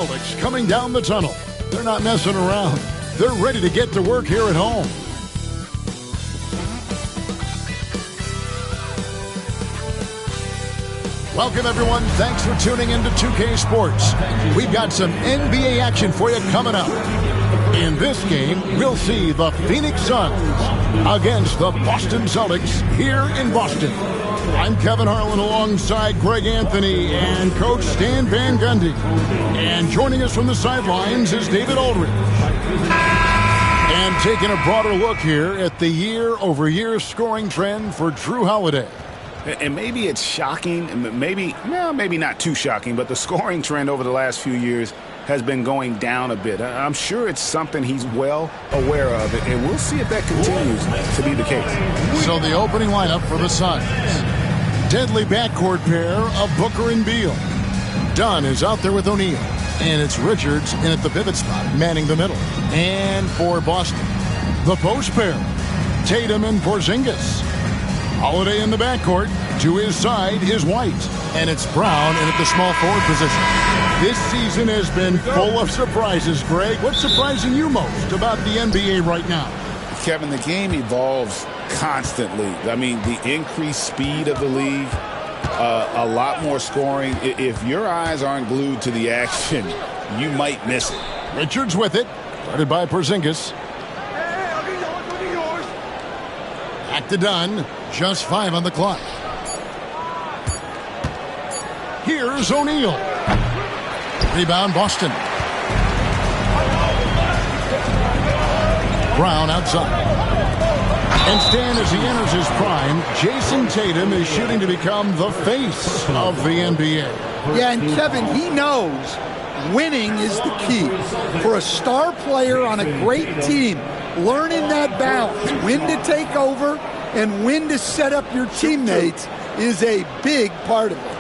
Celtics coming down the tunnel. They're not messing around. They're ready to get to work here at home. Welcome, everyone. Thanks for tuning into 2K Sports. We've got some NBA action for you coming up. In this game, we'll see the Phoenix Suns against the Boston Celtics here in Boston. I'm Kevin Harlan alongside Greg Anthony and Coach Stan Van Gundy. And joining us from the sidelines is David Aldridge. And taking a broader look here at the year-over-year scoring trend for Drew Holiday. And maybe it's shocking, maybe not too shocking, but the scoring trend over the last few years has been going down a bit. I'm sure it's something he's well aware of, and we'll see if that continues to be the case. So the opening lineup for the Suns. Deadly backcourt pair of Booker and Beal. Dunn is out there with O'Neal, and it's Richards in at the pivot spot, manning the middle. And for Boston, the post pair, Tatum and Porzingis. Holiday in the backcourt. To his side is White. And it's Brown in at the small forward position. This season has been full of surprises, Greg. What's surprising you most about the NBA right now? Kevin, the game evolves constantly. I mean, the increased speed of the league, a lot more scoring. If your eyes aren't glued to the action, you might miss it. Richards with it. Guarded by Porzingis. Back to Dunn. Just 5 on the clock. Here's O'Neal. Rebound, Boston. Brown outside. And Stan, as he enters his prime, Jason Tatum is shooting to become the face of the NBA. Yeah, and Kevin, he knows winning is the key. For a star player on a great team, learning that balance, when to take over and when to set up your teammates, is a big part of it.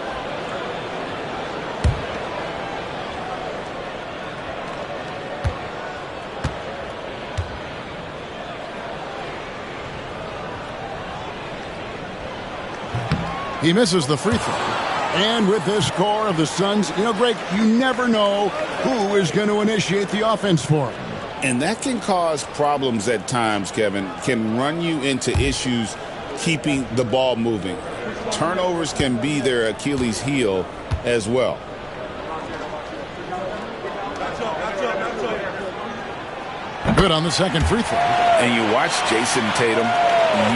He misses the free throw. And with this score of the Suns, Greg, you never know who is going to initiate the offense for him. And that can cause problems at times, Kevin. Can run you into issues keeping the ball moving. Turnovers can be their Achilles heel as well. Good on the second free throw. And you watch Jason Tatum,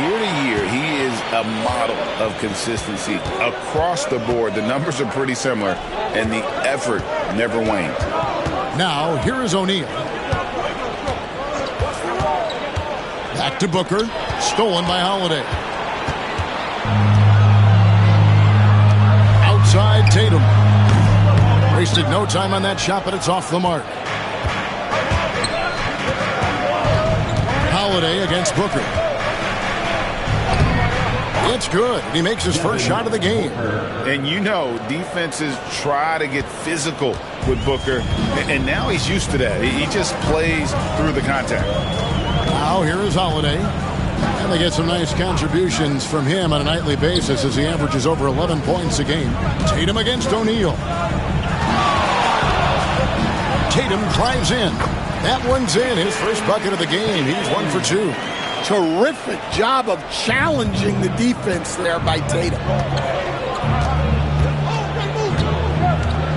year to year, he is a model of consistency. Across the board, the numbers are pretty similar, and the effort never wanes. Now, here is O'Neal. Back to Booker. Stolen by Holiday. Outside Tatum. Wasted no time on that shot, but it's off the mark. Holiday against Booker. It's good. He makes his first shot of the game. And defenses try to get physical with Booker, and now he's used to that. He just plays through the contact. Now here is Holiday. And they get some nice contributions from him on a nightly basis as he averages over 11 points a game. Tatum against O'Neal. Tatum drives in. That one's in. His first bucket of the game. He's 1 for 2. Terrific job of challenging the defense there by Tatum.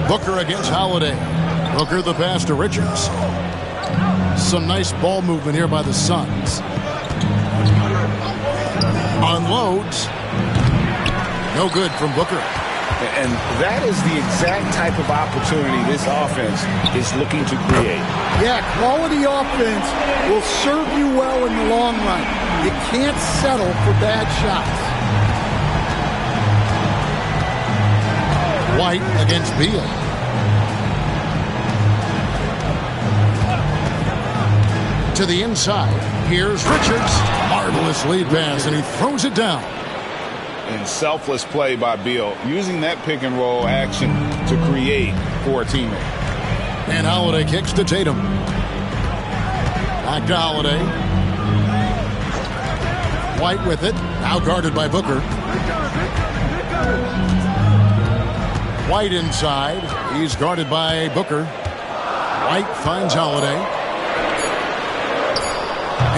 Booker against Holiday. Booker the pass to Richards. Some nice ball movement here by the Suns. Unloads. No good from Booker. And that is the exact type of opportunity this offense is looking to create. Yeah, quality offense will serve you well in the long run. You can't settle for bad shots. White against Beal. To the inside. Here's Richards. Marvelous lead pass, and he throws it down. And selfless play by Beal, using that pick and roll action to create for a teammate. And Holiday kicks to Tatum. Back to Holiday. White with it. Now guarded by Booker. White inside. He's guarded by Booker. White finds Holiday.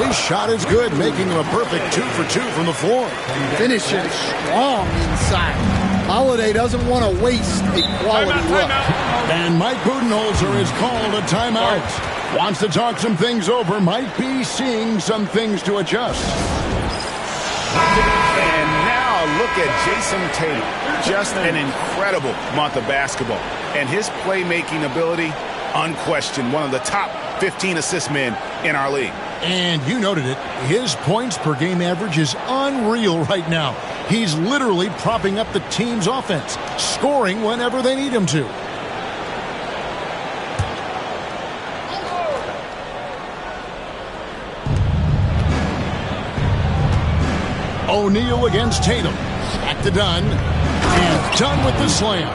His shot is good, making him a perfect 2 for 2 from the floor. Finishing strong inside. Holiday doesn't want to waste a quality look. And Mike Budenholzer is called a timeout. Wants to talk some things over. Might be seeing some things to adjust. And now look at Jason Tatum. Just an incredible month of basketball. And his playmaking ability, unquestioned, one of the top 15 assist men in our league. And you noted it. His points per game average is unreal right now. He's literally propping up the team's offense, scoring whenever they need him to. O'Neal against Tatum. Back to Dunn. And Dunn with the slam.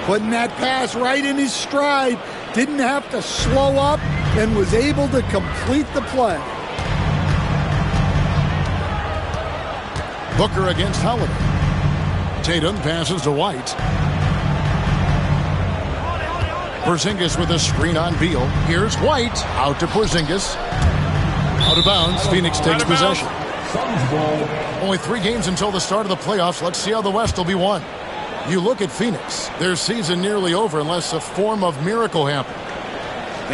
Putting that pass right in his stride. Didn't have to slow up and was able to complete the play. Booker against Holiday. Tatum passes to White. Porzingis with a screen on Beal. Here's White. Out to Porzingis. Out of bounds. Phoenix takes possession. Only 3 games until the start of the playoffs. Let's see how the West will be won. You look at Phoenix. Their season nearly over unless a form of miracle happens.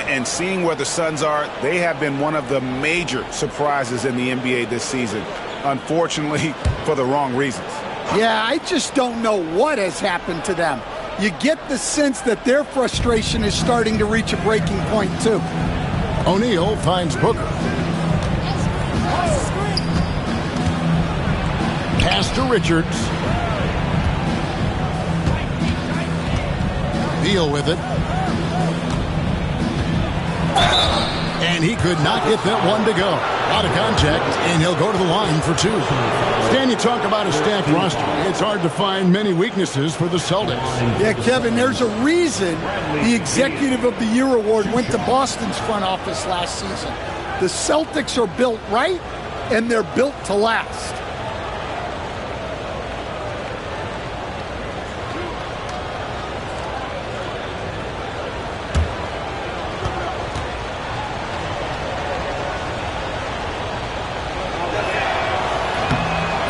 And seeing where the Suns are, they have been one of the major surprises in the NBA this season. Unfortunately, for the wrong reasons. Yeah, I just don't know what has happened to them. You get the sense that their frustration is starting to reach a breaking point, too. O'Neal finds Booker. Pass to Richards. Beal with it. And he could not get that one to go. Out of contact, and he'll go to the line for 2. Stan, you talk about a stacked roster. It's hard to find many weaknesses for the Celtics. Yeah, Kevin, there's a reason the Executive of the Year award went to Boston's front office last season. The Celtics are built right, and they're built to last.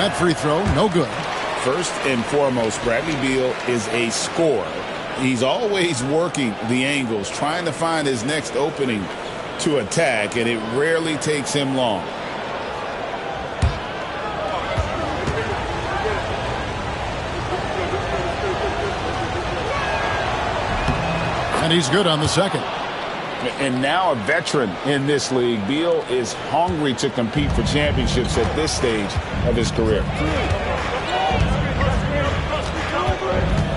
That free throw, no good. First and foremost, Bradley Beal is a scorer. He's always working the angles, trying to find his next opening to attack, and it rarely takes him long. And he's good on the second. And now a veteran in this league, Beal is hungry to compete for championships at this stage of his career.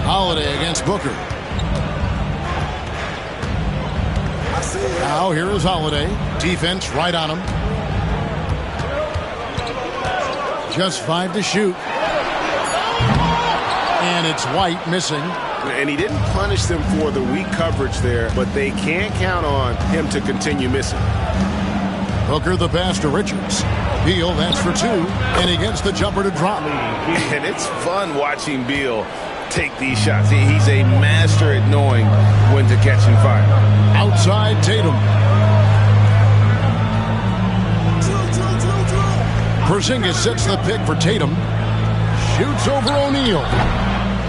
Holiday against Booker. Now here is Holiday. Defense right on him. Just 5 to shoot. And it's White missing. And he didn't punish them for the weak coverage there, but they can't count on him to continue missing. Booker the pass to Richards. Beal, that's for 2, and he gets the jumper to drop. And it's fun watching Beal take these shots. He's a master at knowing when to catch and fire. Outside Tatum. Porzingis sets the pick for Tatum. Shoots over O'Neal.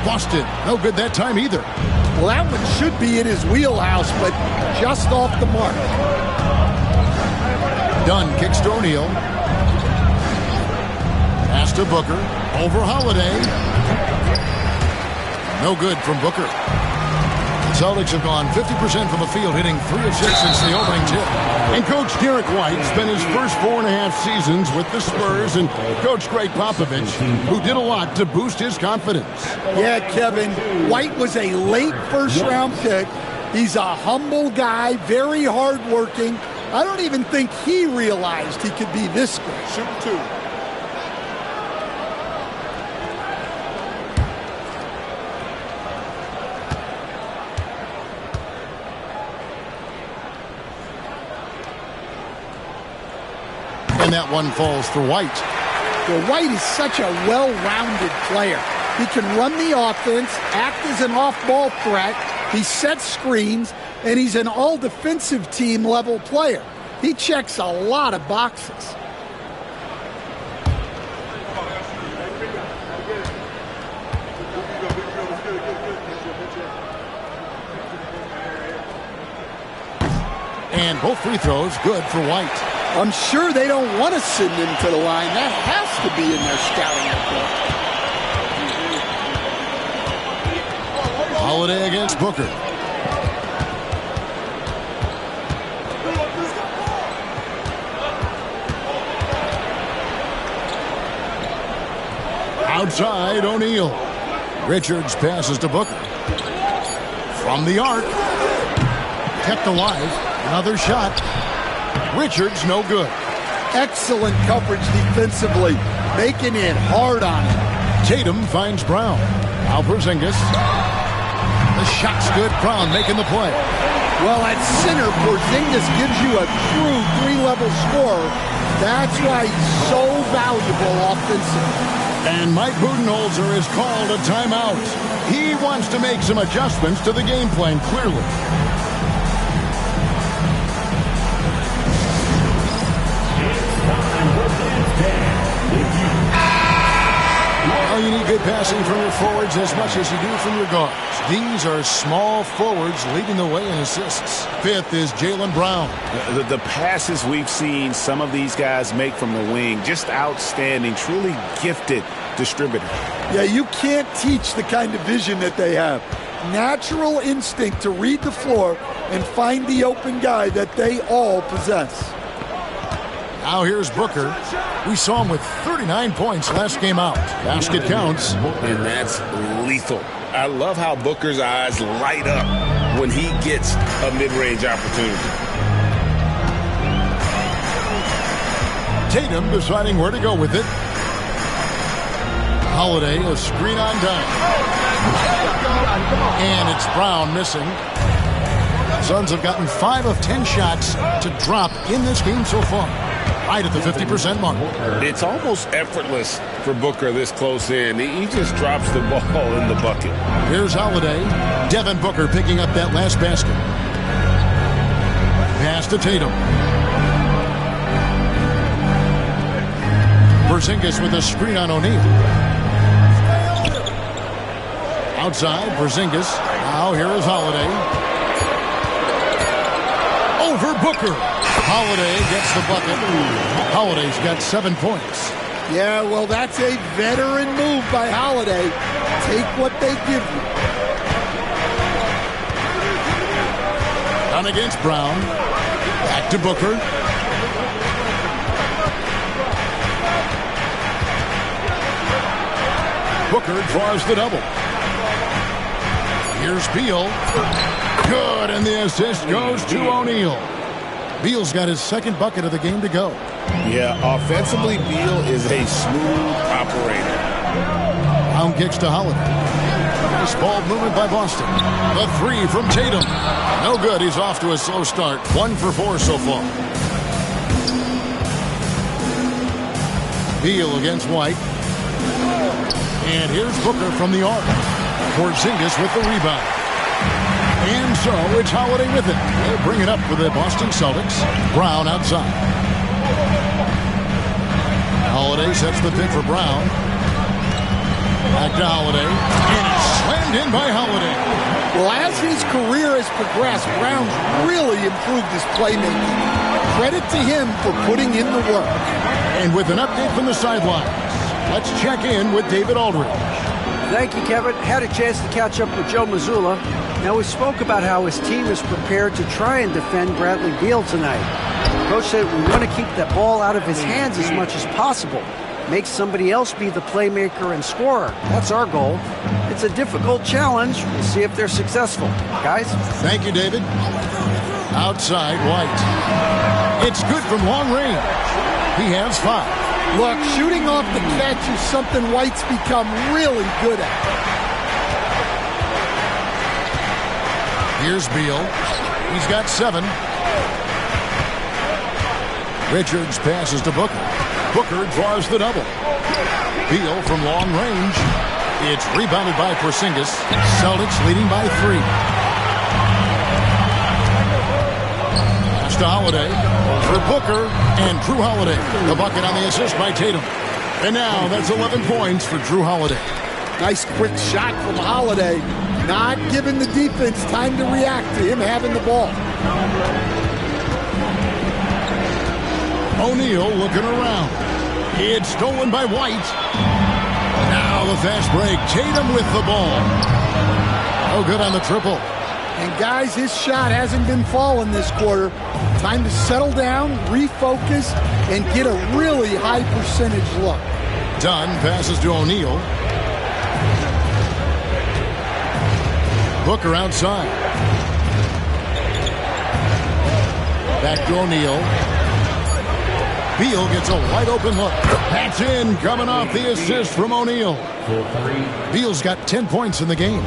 Busted. No good that time either. Well, that one should be in his wheelhouse, but just off the mark. Dunn kicks to O'Neal. Pass to Booker. Over Holiday. No good from Booker. Celtics have gone 50% from the field, hitting 3 of 6 since the opening tip. And Coach Derek White spent his first 4.5 seasons with the Spurs and Coach Greg Popovich, who did a lot to boost his confidence. Yeah, Kevin, White was a late first-round pick. He's a humble guy, very hardworking. I don't even think he realized he could be this good. Shoot 2. And that one falls for White. Well, White is such a well-rounded player. He can run the offense, act as an off-ball threat. He sets screens. and he's an all-defensive team level player. He checks a lot of boxes. And both free throws good for White. I'm sure they don't want to send him to the line. That has to be in their scouting report. Holiday against Booker. Outside, O'Neal. Richards passes to Booker. From the arc. Kept alive. Another shot. Richards, no good. Excellent coverage defensively, making it hard on him. Tatum finds Brown. Now Porzingis. The shot's good. Brown making the play. Well, at center, Porzingis gives you a true three-level scorer. That's why he's so valuable offensively. And Mike Budenholzer has called a timeout. He wants to make some adjustments to the game plan, clearly. Well, you need good passing from your forwards as much as you do from your guards. These are small forwards leading the way in assists. Fifth is Jaylen Brown. The passes we've seen some of these guys make from the wing, just outstanding, truly gifted distributor. Yeah, you can't teach the kind of vision that they have. Natural instinct to read the floor and find the open guy that they all possess. Now here's Booker. We saw him with 39 points last game out. Basket counts. And that's lethal. I love how Booker's eyes light up when he gets a mid-range opportunity. Tatum deciding where to go with it. Holiday, a screen on dime. And it's Brown missing. Suns have gotten 5 of 10 shots to drop in this game so far. Right at the 50% mark. It's almost effortless for Booker this close in. He just drops the ball in the bucket. Here's Holiday. Devin Booker picking up that last basket. Pass to Tatum. Porzingis with a screen on O'Neal. Outside, Porzingis. Now here is Holiday. Over Booker. Holiday gets the bucket. Holiday's got 7 points. Yeah, well, that's a veteran move by Holiday. Take what they give you. Done against Brown. Back to Booker. Booker draws the double. Here's Beal. Good, and the assist goes to O'Neal. Beal's got his second bucket of the game to go. Yeah, offensively, Beal is a smooth operator. Brown kicks to Holiday. Nice ball movement by Boston. The three from Tatum. No good. He's off to a slow start. 1 for 4 so far. Beal against White. And here's Booker from the arc. Porzingis with the rebound. And so it's Holiday with it. They'll bring it up for the Boston Celtics. Brown outside. Holiday sets the pick for Brown. Back to Holiday. And it's slammed in by Holiday. Well, as his career has progressed, Brown's really improved his playmaking. Credit to him for putting in the work. And with an update from the sidelines, let's check in with David Aldridge. Thank you, Kevin. Had a chance to catch up with Joe Mazzulla. Now, we spoke about how his team is prepared to try and defend Bradley Beal tonight. Coach said we want to keep that ball out of his hands as much as possible. Make somebody else be the playmaker and scorer. That's our goal. It's a difficult challenge. We'll see if they're successful. Guys? Thank you, David. Outside, White. It's good from long range. He has 5. Look, shooting off the catch is something White's become really good at. Here's Beal. He's got 7. Richards passes to Booker. Booker draws the double. Beal from long range. It's rebounded by Porzingis. Celtics leading by 3. to Holiday for Booker and Drew Holiday. The bucket on the assist by Tatum. And now that's 11 points for Drew Holiday. Nice quick shot from Holiday. Not giving the defense time to react to him having the ball. O'Neal looking around. It's stolen by White. Now the fast break. Tatum with the ball. Oh, good on the triple. And guys, his shot hasn't been falling this quarter. Time to settle down, refocus, and get a really high percentage look. Dunn passes to O'Neal. Booker outside. Back to O'Neal. Beal gets a wide open look. That's in, coming off the assist from O'Neal. Beal's got 10 points in the game.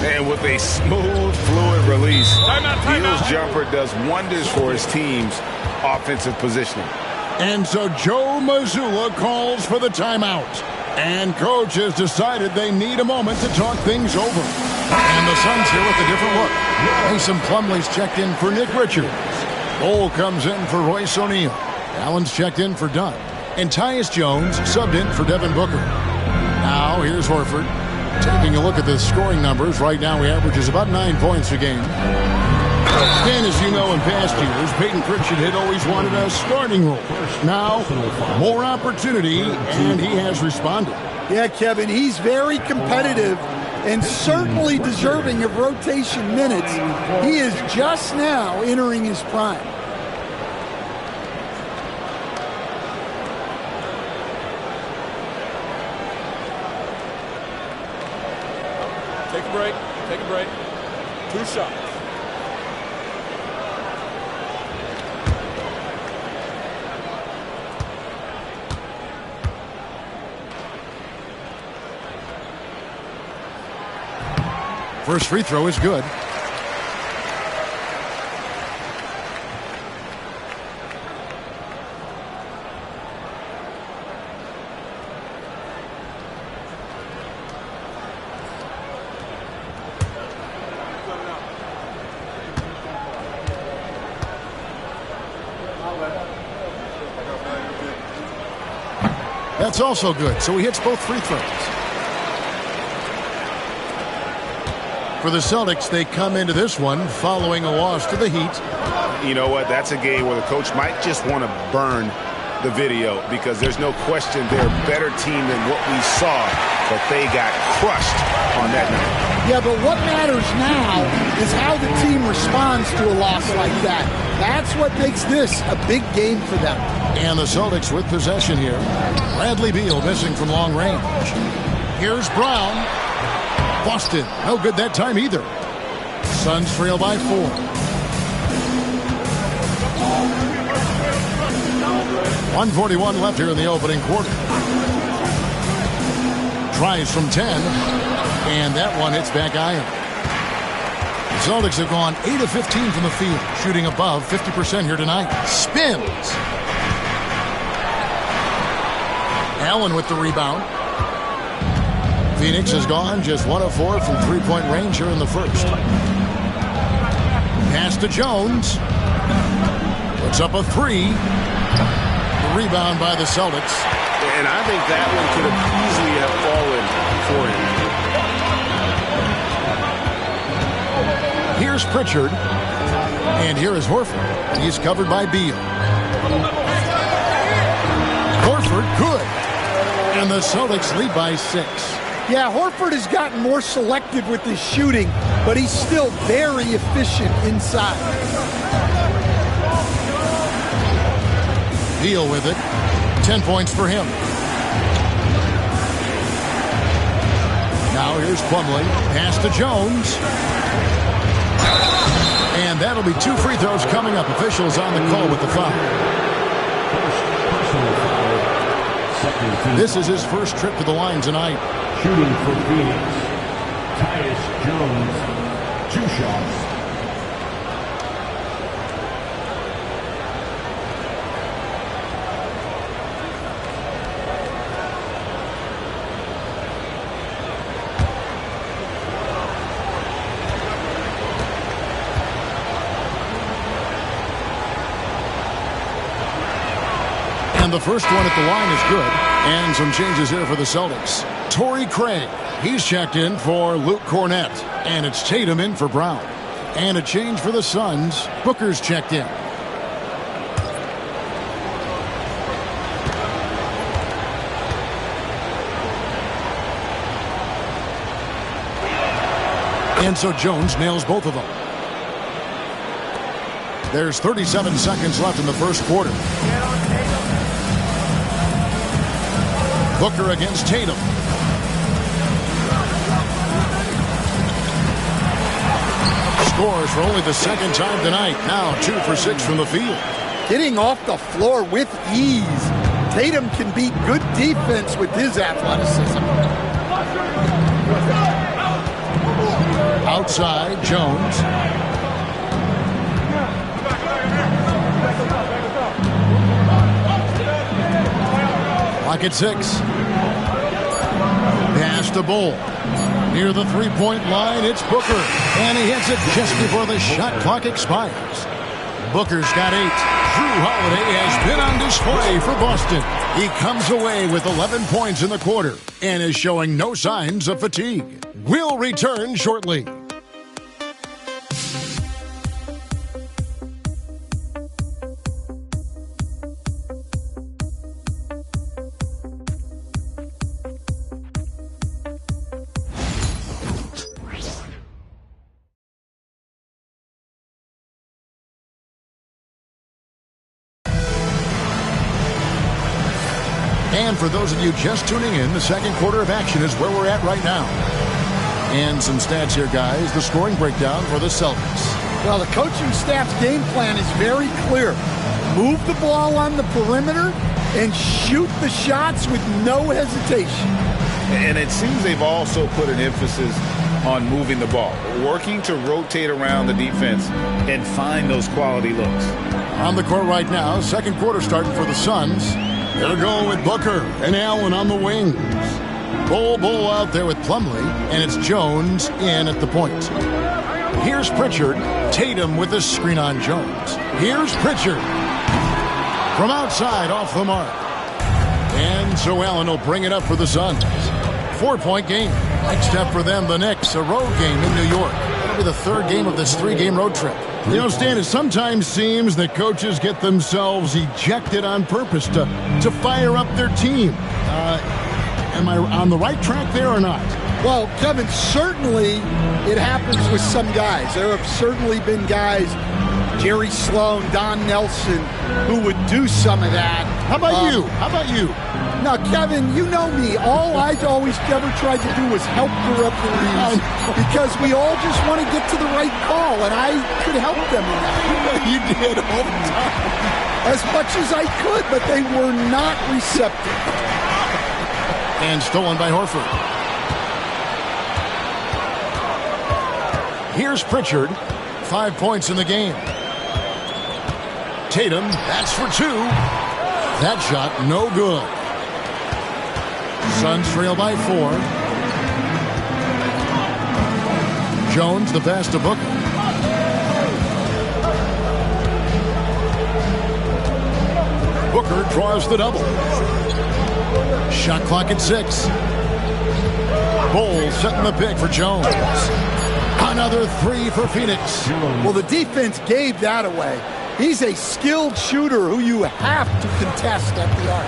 And with a smooth, fluid release, Beal's jumper does wonders for his team's offensive positioning. And so Joe Mazzulla calls for the timeout. And coach has decided they need a moment to talk things over. And the Suns here with a different look. Mason Plumlee's checked in for Nick Richards. Cole comes in for Royce O'Neal. Allen's checked in for Dunn. And Tyus Jones subbed in for Devin Booker. Now here's Horford. Taking a look at the scoring numbers, right now he averages about 9 points a game. And as you know, in past years, Peyton Pritchard had always wanted a starting role. Now, more opportunity, and he has responded. Yeah, Kevin, he's very competitive and certainly deserving of rotation minutes. He is just now entering his prime. Take a break. Take a break. 2 shots. First free throw is good. That's also good, so he hits both free throws. For the Celtics, they come into this one following a loss to the Heat. You know what? That's a game where the coach might just want to burn the video because there's no question they're a better team than what we saw, but they got crushed on that night. Yeah, but what matters now is how the team responds to a loss like that. That's what makes this a big game for them. And the Celtics with possession here. Bradley Beal missing from long range. Here's Brown. Boston, no good that time either. Suns trail by 4. .141 left here in the opening quarter. Tries from 10, and that one hits back iron. The Celtics have gone 8 of 15 from the field, shooting above 50% here tonight. Spins. Allen with the rebound. Phoenix has gone just 1 of 4 from three-point range here in the first. Pass to Jones. Puts up a 3. The rebound by the Celtics. And I think that one could have easily have fallen for him. Here's Pritchard. And here is Horford. He's covered by Beal. Horford, good. And the Celtics lead by 6. Yeah, Horford has gotten more selective with his shooting, but he's still very efficient inside. Beal with it. 10 points for him. Now here's Plumlee. Pass to Jones. And that'll be 2 free throws coming up. Officials on the call with the foul. This is his first trip to the line tonight. Shooting for Phoenix, Tyus Jones, 2 shots. And the first one at the line is good. And some changes here for the Celtics. Torrey Craig, he's checked in for Luke Cornett. And it's Tatum in for Brown. And a change for the Suns. Booker's checked in. And so Jones nails both of them. There's 37 seconds left in the first quarter. Booker against Tatum. Scores for only the second time tonight. Now 2 for 6 from the field. Getting off the floor with ease. Tatum can beat good defense with his athleticism. Outside, Jones. Clock at 6. Pass to Bull. Near the three-point line, it's Booker. And he hits it just before the shot clock expires. Booker's got 8. Drew Holiday has been on display for Boston. He comes away with 11 points in the quarter and is showing no signs of fatigue. We'll return shortly. And for those of you just tuning in, the second quarter of action is where we're at right now. And some stats here, guys. The scoring breakdown for the Celtics. Well, the coaching staff's game plan is very clear. Move the ball on the perimeter and shoot the shots with no hesitation. And it seems they've also put an emphasis on moving the ball, working to rotate around the defense and find those quality looks. On the court right now, second quarter starting for the Suns. They're going with Booker and Allen on the wings. Bull out there with Plumlee, and it's Jones in at the point. Here's Pritchard. Tatum with a screen on Jones. Here's Pritchard. From outside, off the mark. And so Allen will bring it up for the Suns. 4-point game. Next up for them, the Knicks, a road game in New York. That'll be the third game of this 3-game road trip. You know, Stan, it sometimes seems that coaches get themselves ejected on purpose to fire up their team. Am I on the right track there or not? Well, Kevin, certainly it happens with some guys. There have certainly been guys, Jerry Sloan, Don Nelson, who would do some of that. How about you? How about you? Now, Kevin, you know me. All I always ever tried to do was help the referees because we all just want to get to the right call, and I could help them in that. You did all the time. As much as I could, but they were not receptive. And stolen by Horford. Here's Pritchard. 5 points in the game. Tatum, that's for 2. That shot, no good. Suns trail by 4. Jones, the pass to Booker. Booker draws the double. Shot clock at 6. Bull setting the pick for Jones. Another 3 for Phoenix. Well, the defense gave that away. He's a skilled shooter who you have to contest at the arc.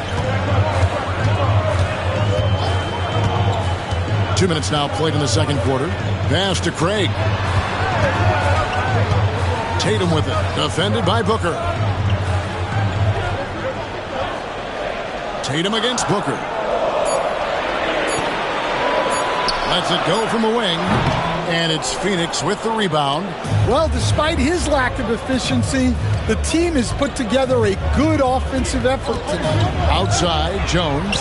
2 minutes now played in the second quarter. Pass to Craig. Tatum with it. Defended by Booker. Tatum against Booker. Lets it go from the wing. And it's Phoenix with the rebound. Well, despite his lack of efficiency, the team has put together a good offensive effort tonight. Outside, Jones.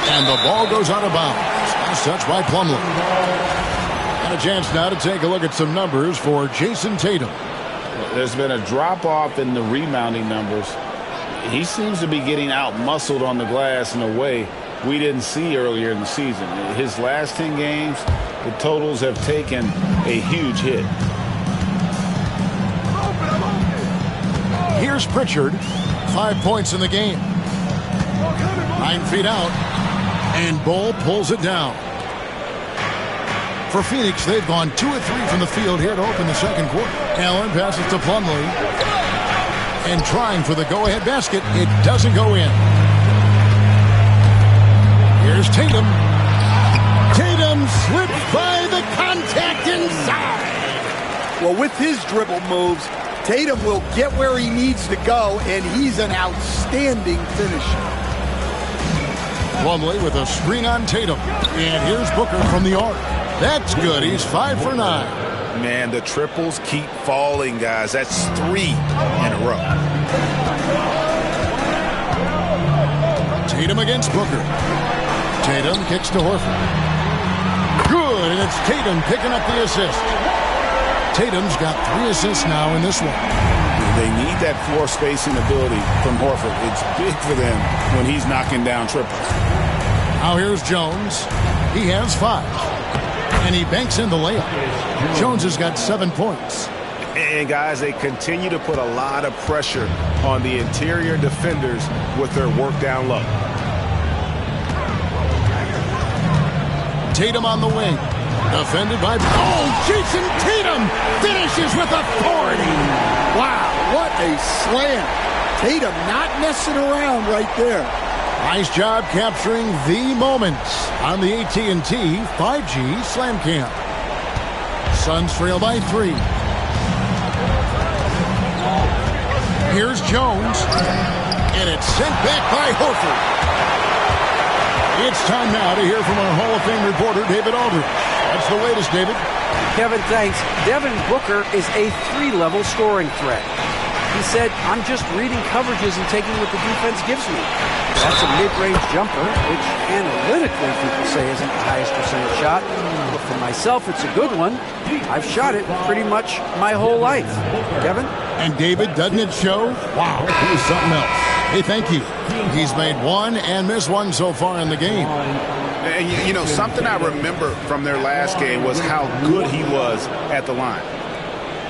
And the ball goes out of bounds. Nice touch by Plumlee. And a chance now to take a look at some numbers for Jason Tatum. There's been a drop-off in the rebounding numbers. He seems to be getting out-muscled on the glass in a way we didn't see earlier in the season. His last 10 games, the totals have taken a huge hit. Here's Here's Pritchard. 5 points in the game. 9 feet out. And Bull pulls it down. For Phoenix, they've gone 2 of 3 from the field here to open the second quarter. Allen passes to Plumlee. And trying for the go-ahead basket. It doesn't go in. Here's Tatum. Tatum slips by the contact inside. Well, with his dribble moves, Tatum will get where he needs to go, and he's an outstanding finisher. Plumlee with a screen on Tatum. And here's Booker from the arc. That's good. He's 5 for 9. Man, the triples keep falling, guys. That's 3 in a row. Tatum against Booker. Tatum kicks to Horford. Good, and it's Tatum picking up the assist. Tatum's got 3 assists now in this one. They need that floor spacing ability from Horford. It's big for them when he's knocking down triples. Now here's Jones. He has 5. And he banks in the layup. Jones has got 7 points. And guys, they continue to put a lot of pressure on the interior defenders with their work down low. Tatum on the wing. Defended by... Oh, Jason Tatum finishes with authority. Wow, what a slam. Tatum not messing around right there. Nice job capturing the moments on the AT&T 5G Slam Cam. Suns trail by 3. Here's Jones. And it's sent back by Horford. It's time now to hear from our Hall of Fame reporter, David Aldridge. That's the latest, David. Kevin, thanks. Devin Booker is a 3-level scoring threat. He said, I'm just reading coverages and taking what the defense gives me. That's a mid-range jumper, which analytically people say isn't the highest percentage shot. But for myself, it's a good one. I've shot it pretty much my whole life. Kevin? And David, doesn't it show? Wow, he's something else. Hey, thank you. He's made 1 and missed 1 so far in the game. And you know, something I remember from their last game was how good he was at the line.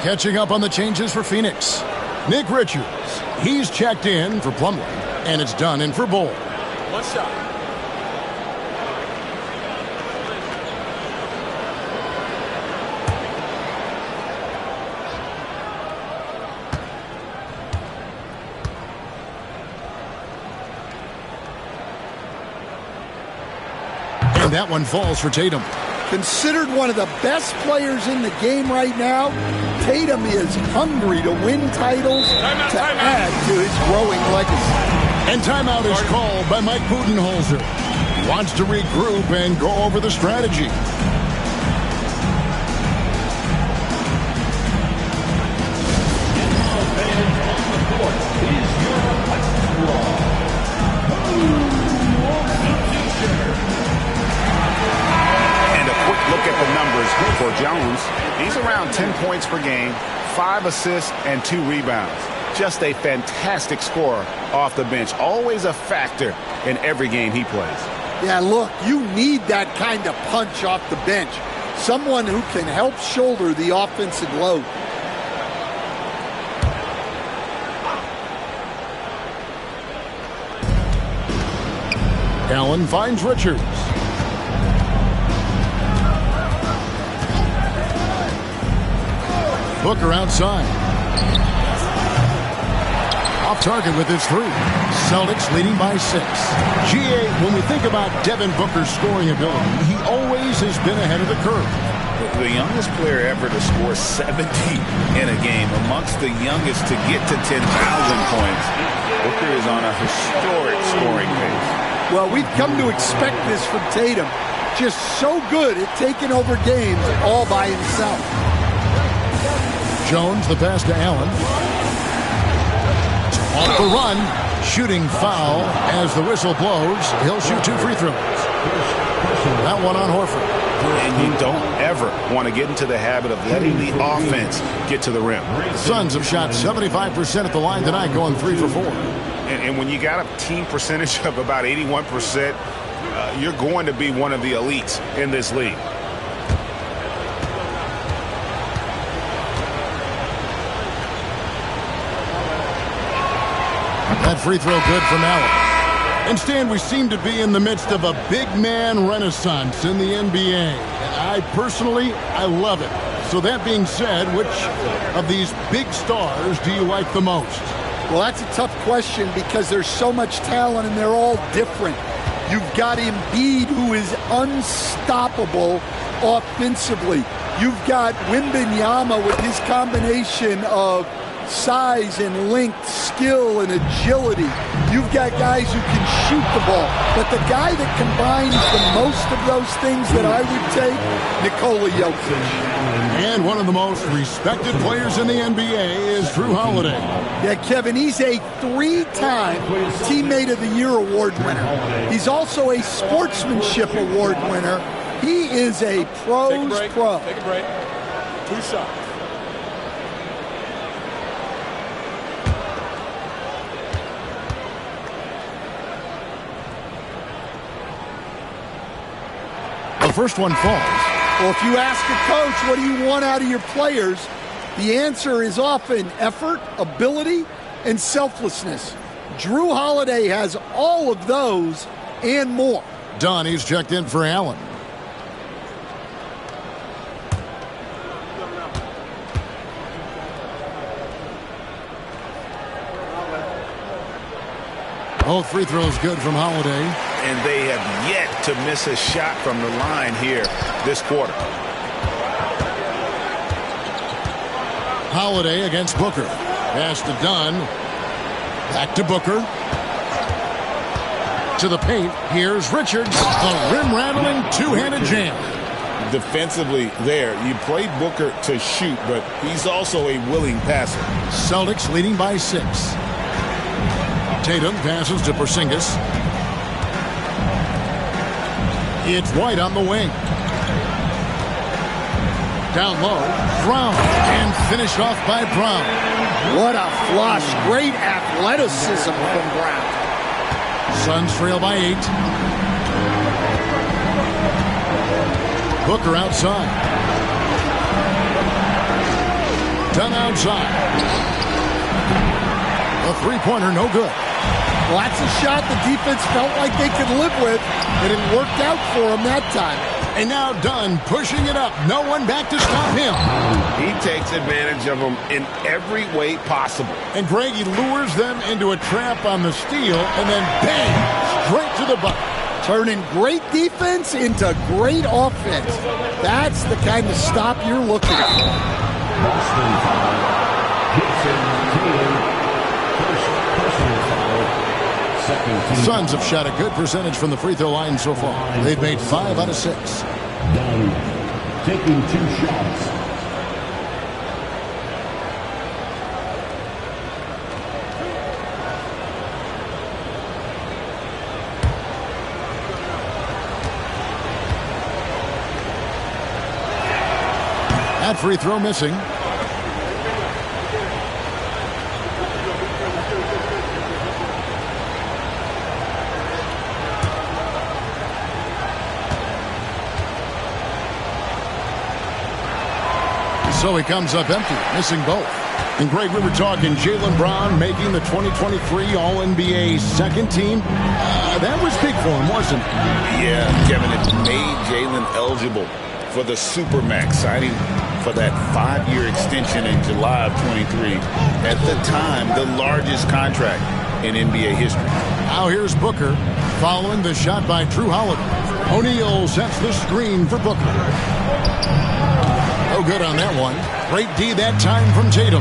Catching up on the changes for Phoenix. Nick Richards. He's checked in for Plumlee. And it's done in for Bull. 1 shot. And that one falls for Tatum. Considered one of the best players in the game right now, Tatum is hungry to win titles to add to his growing legacy. And timeout is called by Mike Budenholzer. He wants to regroup and go over the strategy. And a quick look at the numbers for Jones. He's around 10 points per game, 5 assists, and 2 rebounds. Just a fantastic scorer off the bench. Always a factor in every game he plays. Yeah, look, you need that kind of punch off the bench. Someone who can help shoulder the offensive load. Allen finds Richards. Booker outside. Off target with his 3. Celtics leading by 6. GA, when we think about Devin Booker's scoring ability, he always has been ahead of the curve. The youngest player ever to score 70 in a game, amongst the youngest to get to 10,000 points. Booker is on a historic scoring pace. Well, we've come to expect this from Tatum. Just so good at taking over games all by himself. Jones, the pass to Allen. Off the run, shooting foul as the whistle blows. He'll shoot 2 free throws. That one on Horford. And you don't ever want to get into the habit of letting the offense get to the rim. The Suns have shot 75% at the line tonight, going 3 for 4. And when you got a team percentage of about 81%, you're going to be one of the elites in this league. That free throw good from Allen. And Stan, we seem to be in the midst of a big man renaissance in the NBA. And I personally, I love it. So that being said, which of these big stars do you like the most? Well, that's a tough question because there's so much talent and they're all different. You've got Embiid, who is unstoppable offensively. You've got Wembanyama with his combination of size and length, skill and agility. You've got guys who can shoot the ball. But the guy that combines the most of those things that I would take, Nikola Jokic. And one of the most respected players in the NBA is Drew Holiday. Yeah, Kevin, he's a 3-time Teammate of the Year award winner. He's also a Sportsmanship award winner. He is a pro's pro. Take a break. 2 shots. The first one falls. Well, if you ask a coach, what do you want out of your players? The answer is often effort, ability, and selflessness. Drew Holiday has all of those and more. Donnie's checked in for Allen. Both free throws good from Holiday. And they have yet to miss a shot from the line here this quarter. Holiday against Booker. Pass to Dunn. Back to Booker. To the paint. Here's Richards. A rim-rattling two-handed jam. Defensively there, you play Booker to shoot, but he's also a willing passer. Celtics leading by 6. Tatum passes to Porzingis. It's White on the wing. Down low, Brown, and finished off by Brown. What a flush. Great athleticism from Brown. Suns trail by 8. Booker outside. Dunn outside. A three-pointer, no good. Well, that's a shot the defense felt like they could live with, and it worked out for them that time. And now Dunn pushing it up. No one back to stop him. He takes advantage of them in every way possible. And Greg, he lures them into a trap on the steal, and then bang, straight to the bucket. Turning great defense into great offense. That's the kind of stop you're looking for. Boston foul. Gibson, Taylor. First personal foul. Second team. Suns have shot a good percentage from the free throw line so far. They've made 5 out of 6. Dunn taking 2 shots. That free throw missing. So he comes up empty, missing both. And Greg, we were talking Jaylen Brown making the 2023 All-NBA second team. That was big for him, wasn't it? Yeah, Kevin, it made Jaylen eligible for the Supermax, signing for that 5-year extension in July of 23. At the time, the largest contract in NBA history. Now here's Booker following the shot by Drew Holiday. O'Neal sets the screen for Booker. No good on that one. Great D that time from Tatum.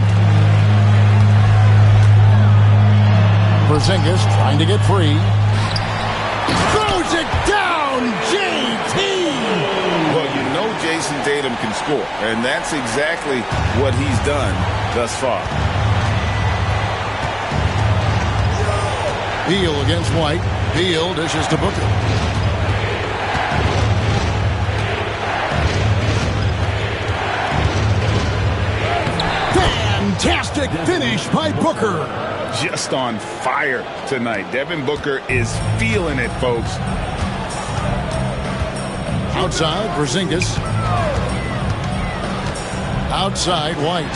Porzingis trying to get free. Throws it down, JT! Well, you know Jason Tatum can score, and that's exactly what he's done thus far. Beal against White. Beal dishes to Booker. Fantastic finish by Booker. Just on fire tonight. Devin Booker is feeling it, folks. Outside, Porzingis. Outside, White.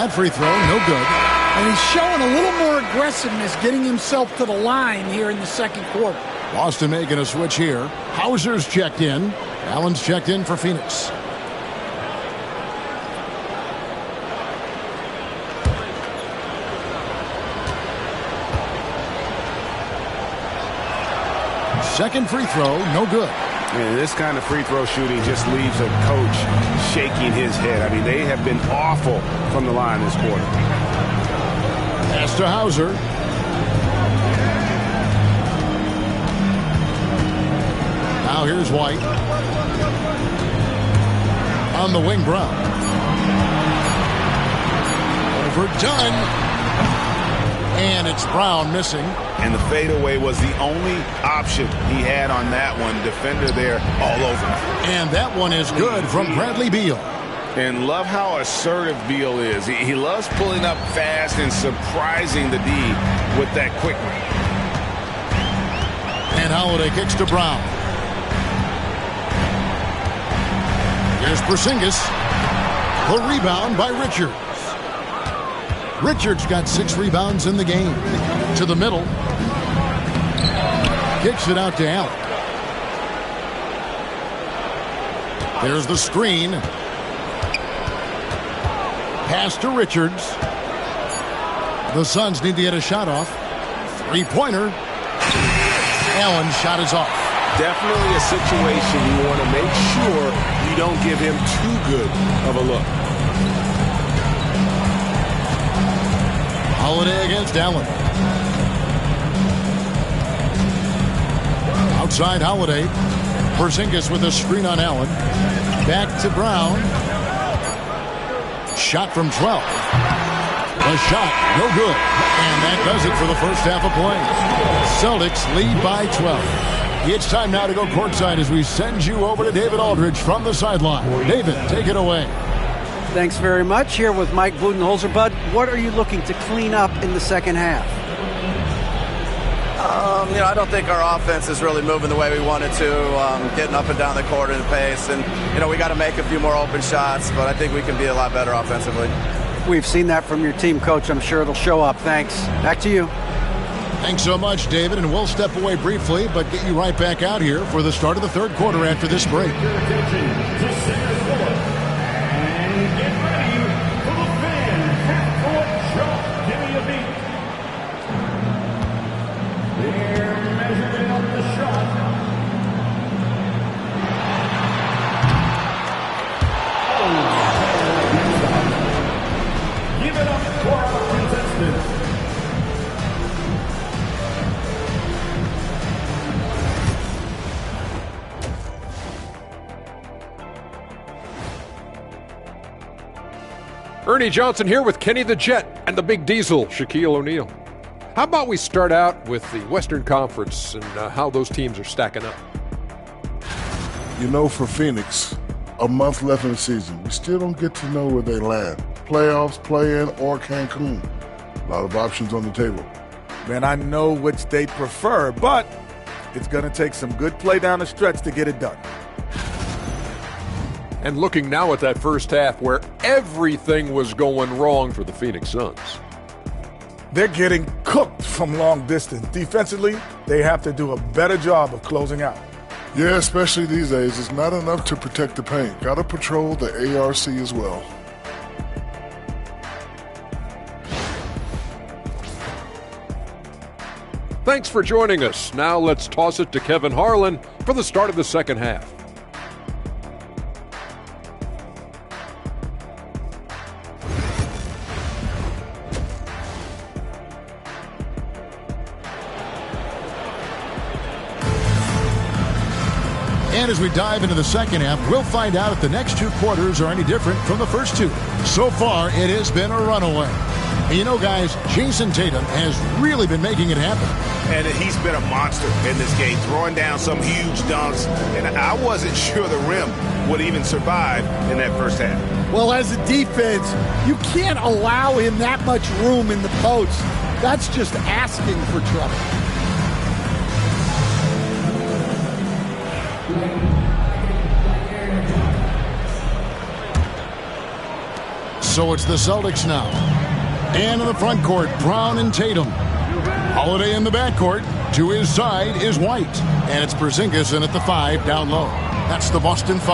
That free throw, no good. And he's showing a little more aggressiveness getting himself to the line here in the second quarter. Boston making a switch here. Hauser's checked in. Allen's checked in for Phoenix. Second free throw, no good. Man, this kind of free throw shooting just leaves a coach shaking his head. I mean, they have been awful from the line this quarter. Pass to Hauser. Now here's White. On the wing, Brown. Overdone. And it's Brown missing. And the fadeaway was the only option he had on that one. Defender there all over. And that one is good from Bradley Beal. And love how assertive Beal is. He loves pulling up fast and surprising the D with that quickness. And Holiday kicks to Brown. Here's Porzingis. The rebound by Richards. Richards got 6 rebounds in the game. To the middle. Kicks it out to Allen. There's the screen. Pass to Richards. The Suns need to get a shot off. Three-pointer. Allen's shot is off. Definitely a situation you want to make sure you don't give him too good of a look. Holiday against Allen. Outside Holiday. Porzingis with a screen on Allen. Back to Brown. Shot from 12. A shot, no good. And that does it for the first half of play. Celtics lead by 12. It's time now to go courtside as we send you over to David Aldridge from the sideline. David, take it away. Thanks very much. Here with Mike Budenholzer. Bud, what are you looking to clean up in the second half? I don't think our offense is really moving the way we wanted to, getting up and down the court in the pace. And, we got to make a few more open shots, but I think we can be a lot better offensively. We've seen that from your team, Coach. I'm sure it'll show up. Thanks. Back to you. Thanks so much, David. And we'll step away briefly, but get you right back out here for the start of the third quarter after this break. Ernie Johnson here with Kenny the Jet and the Big Diesel, Shaquille O'Neal. How about we start out with the Western Conference and how those teams are stacking up? For Phoenix, a month left in the season, we still don't get to know where they land. Playoffs, play-in, or Cancun. A lot of options on the table. Man, I know which they prefer, but it's going to take some good play down the stretch to get it done. And looking now at that first half where everything was going wrong for the Phoenix Suns. They're getting cooked from long distance. Defensively, they have to do a better job of closing out. Yeah, especially these days. It's not enough to protect the paint. Got to patrol the ARC as well. Thanks for joining us. Now let's toss it to Kevin Harlan for the start of the second half. And as we dive into the second half, we'll find out if the next two quarters are any different from the first two. So far, it has been a runaway. And guys, Jason Tatum has really been making it happen. And he's been a monster in this game, throwing down some huge dunks. And I wasn't sure the rim would even survive in that first half. Well, as a defense, you can't allow him that much room in the post. That's just asking for trouble. So it's the Celtics now. And in the front court, Brown and Tatum. Holiday in the backcourt. To his side is White. And it's Porzingis in at the 5 down low. That's the Boston 5.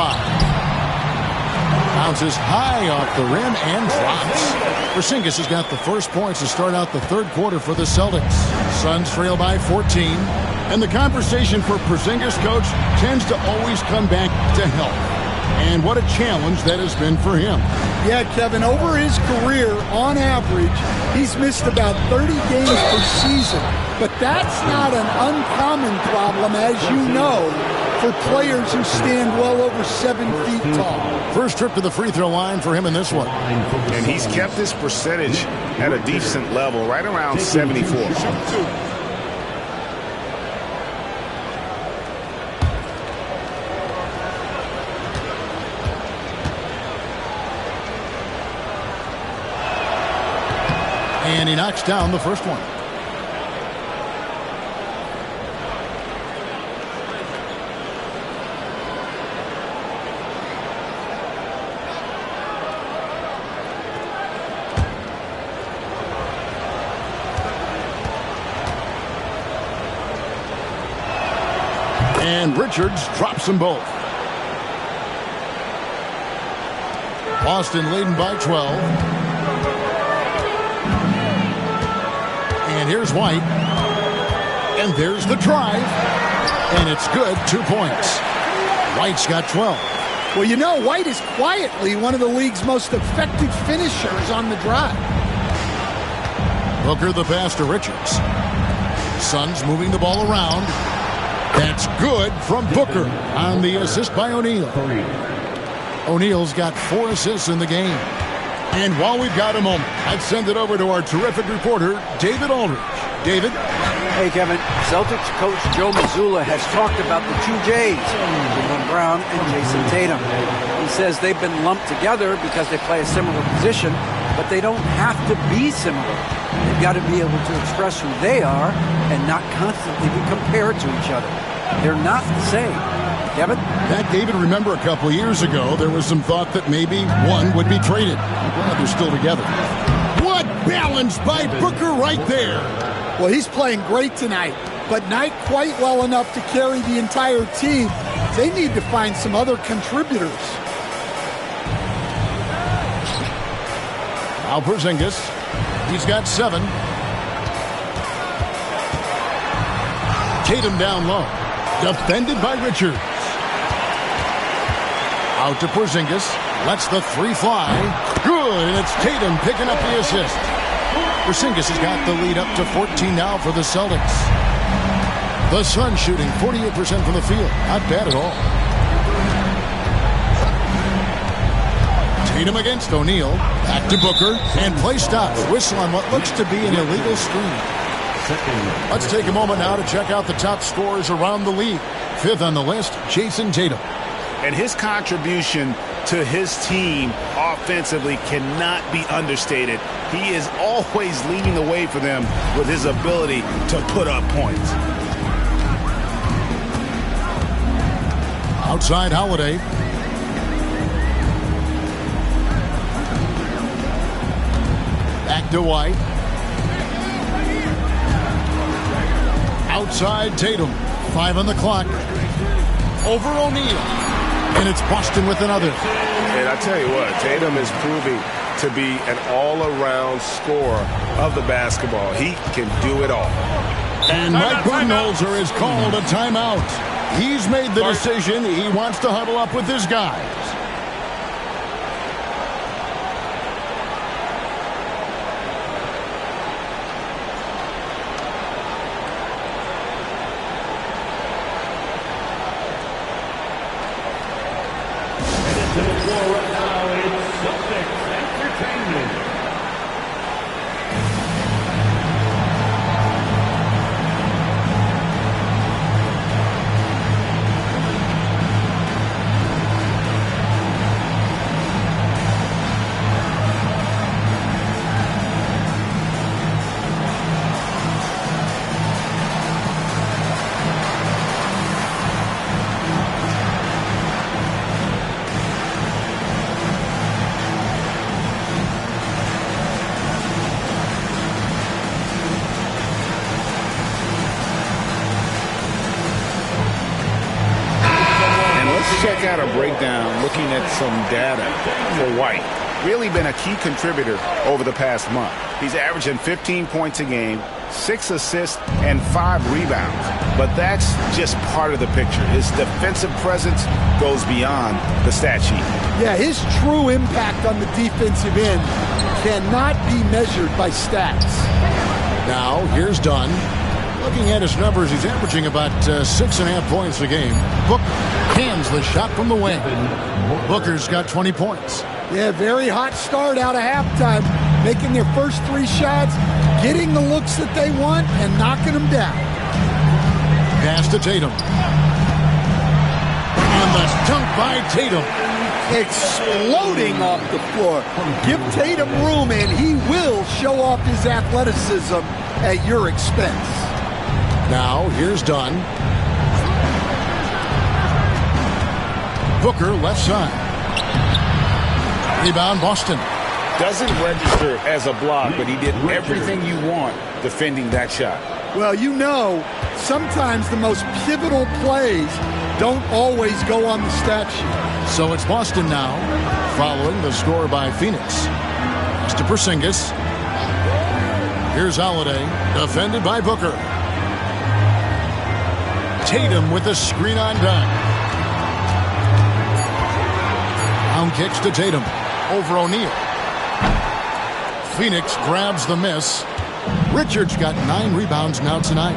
Bounces high off the rim and drops. Porzingis has got the first points to start out the third quarter for the Celtics. Suns trail by 14. And the conversation for Porzingis, coach, tends to always come back to health. And what a challenge that has been for him. Yeah, Kevin, over his career, on average, he's missed about 30 games per season. But that's not an uncommon problem, as you know, for players who stand well over 7 feet tall. First trip to the free throw line for him in this one. And he's kept this percentage at a decent level, right around 74. And he knocks down the first one. And Richards drops them both. Boston leading by 12. And here's White. And there's the drive. And it's good, 2 points. White's got 12. Well, you know, White is quietly one of the league's most effective finishers on the drive. Booker the pass to Richards. Suns moving the ball around. That's good from Booker on the assist by O'Neal. O'Neal's got 4 assists in the game. And while we've got a moment, I'd send it over to our terrific reporter, David Aldridge. David? Hey, Kevin. Celtics coach Joe Mazzulla has talked about the two J's, Jaylen Brown and Jason Tatum. He says they've been lumped together because they play a similar position, but they don't have to be similar. They've got to be able to express who they are and not constantly be compared to each other. They're not the same. Kevin? That, David, remember a couple of years ago, there was some thought that maybe one would be traded. I'm glad they're still together. What balance by Booker right there. Well, he's playing great tonight, but not quite well enough to carry the entire team. They need to find some other contributors. Now Porzingis. He's got 7. Tatum down low. Defended by Richards. Out to Porzingis. Lets the 3 fly. Good, and it's Tatum picking up the assist. Porzingis has got the lead up to 14 now for the Celtics. The Suns shooting 48% from the field. Not bad at all. Tatum against O'Neal. Back to Booker. And play stops. Whistle on what looks to be an illegal screen. Let's take a moment now to check out the top scorers around the league. 5th on the list, Jason Tatum. And his contribution to his team offensively cannot be understated. He is always leading the way for them with his ability to put up points. Outside Holiday. Back to White. Outside Tatum. 5 on the clock. Over O'Neal. And it's Boston with another. And I tell you what, Tatum is proving to be an all-around scorer of the basketball. He can do it all. And Mike Budenholzer has called a timeout. He's made the decision. He wants to huddle up with his guys. To the floor right now, it's Celtics Entertainment. breakdown, looking at some data for White. Really been a key contributor over the past month. He's averaging 15 points a game, 6 assists, and 5 rebounds. But that's just part of the picture. His defensive presence goes beyond the stat sheet. Yeah, his true impact on the defensive end cannot be measured by stats. Now, here's Dunn. Looking at his numbers, he's averaging about 6.5 points a game. Booker hands the shot from the wing. Booker's got 20 points. Yeah, very hot start out of halftime. Making their first 3 shots, getting the looks that they want, and knocking them down. Pass to Tatum. And the dunk by Tatum. Exploding off the floor. Give Tatum room, and he will show off his athleticism at your expense. Now, here's Dunn. Booker, left side. Rebound, Boston. Doesn't register as a block, but he did everything you want defending that shot. Well, you know, sometimes the most pivotal plays don't always go on the stat sheet. So it's Boston now, following the score by Phoenix. It's to Porzingis. Here's Holiday, defended by Booker. Tatum with the screen on Dunn. Down kicks to Tatum. Over O'Neal. Phoenix grabs the miss. Richards got 9 rebounds now tonight.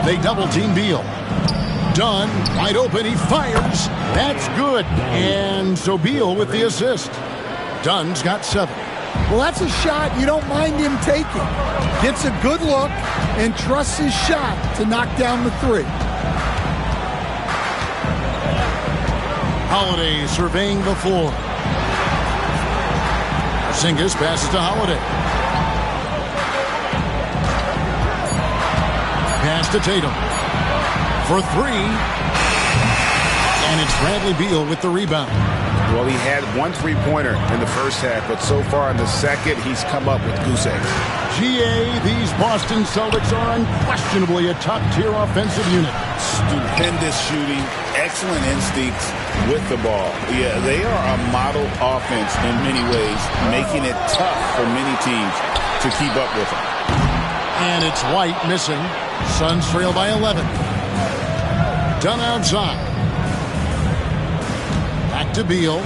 They double-team Beal. Dunn, wide open, he fires. That's good. And so Beal with the assist. Dunn's got 7. Well, that's a shot you don't mind him taking. Gets a good look and trusts his shot to knock down the 3. Holiday surveying the floor. Porzingis passes to Holiday. Pass to Tatum. For 3. And it's Bradley Beal with the rebound. Well, he had 1 3-pointer in the first half, but so far in the second, he's come up with goose eggs. GA, these Boston Celtics are unquestionably a top-tier offensive unit. Stupendous shooting, excellent instincts with the ball. Yeah, they are a model offense in many ways, making it tough for many teams to keep up with them. And it's White missing. Suns trail by 11. Dunn outside. Back to Beal.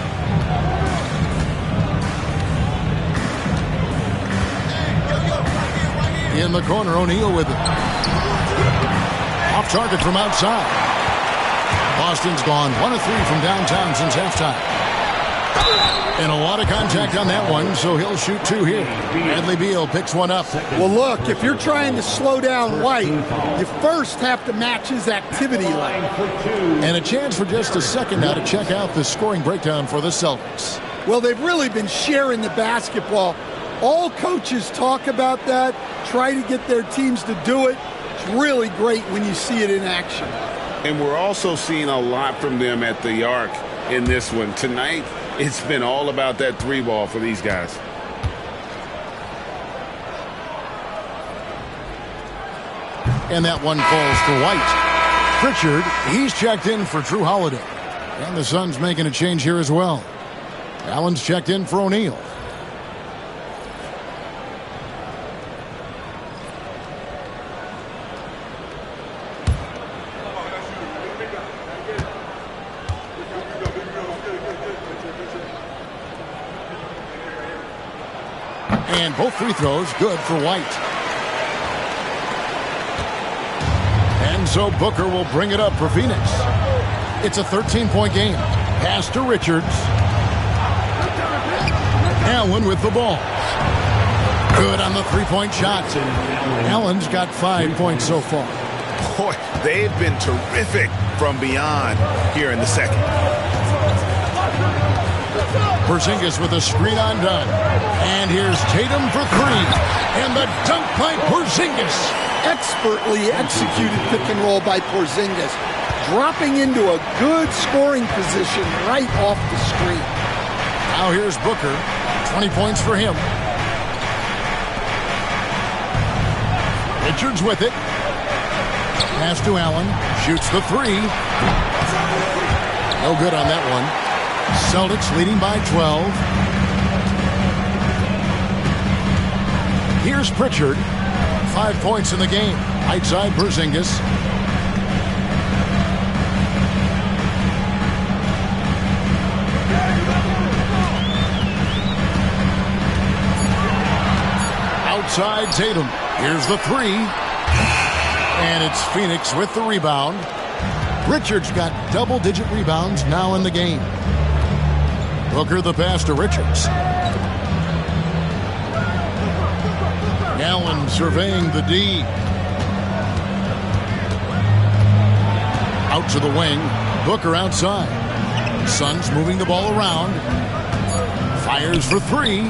In the corner, O'Neal with it. Off target from outside. Boston's gone 1 of 3 from downtown since halftime. And a lot of contact on that one, so he'll shoot 2 here. Bradley Beal picks one up. Well, look, if you're trying to slow down White, you first have to match his activity level. And a chance for just a second now to check out the scoring breakdown for the Celtics. Well, they've really been sharing the basketball. All coaches talk about that, try to get their teams to do it. It's really great when you see it in action. And we're also seeing a lot from them at the arc in this one. Tonight, it's been all about that 3 ball for these guys. And that one falls for White. Pritchard, he's checked in for Drew Holiday. And the Suns making a change here as well. Allen's checked in for O'Neal. And both free throws good for White. And so Booker will bring it up for Phoenix. It's a 13-point game. Pass to Richards. Allen with the ball. Good on the 3-point shot. Allen's got 5 points so far. Boy, they've been terrific from beyond here in the second. Porzingis with a screen on Dunn. And here's Tatum for 3. And the dunk by Porzingis. Expertly executed pick and roll by Porzingis. Dropping into a good scoring position right off the screen. Now here's Booker. 20 points for him. Richards with it. Pass to Allen. Shoots the three. No good on that one. Celtics leading by 12. Here's Pritchard. 5 points in the game. Right side, Porzingis. Outside, Tatum. Here's the three. And it's Phoenix with the rebound. Richards got double-digit rebounds now in the game. Booker the pass to Richards. Allen surveying the D. Out to the wing. Booker outside. Suns moving the ball around. Fires for three.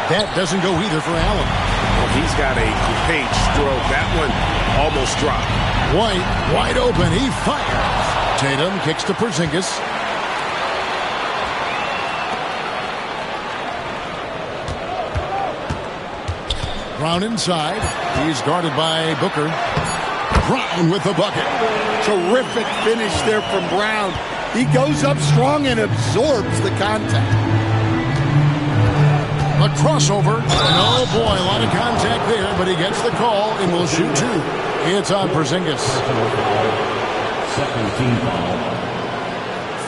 That doesn't go either for Allen. Well, he's got a great stroke. That one almost dropped. White, wide open. He fires. Tatum kicks to Porzingis. Brown inside. He's guarded by Booker. Brown with the bucket. Terrific finish there from Brown. He goes up strong and absorbs the contact. A crossover. Oh, boy, a lot of contact there, but he gets the call and will shoot two. It's on Porzingis.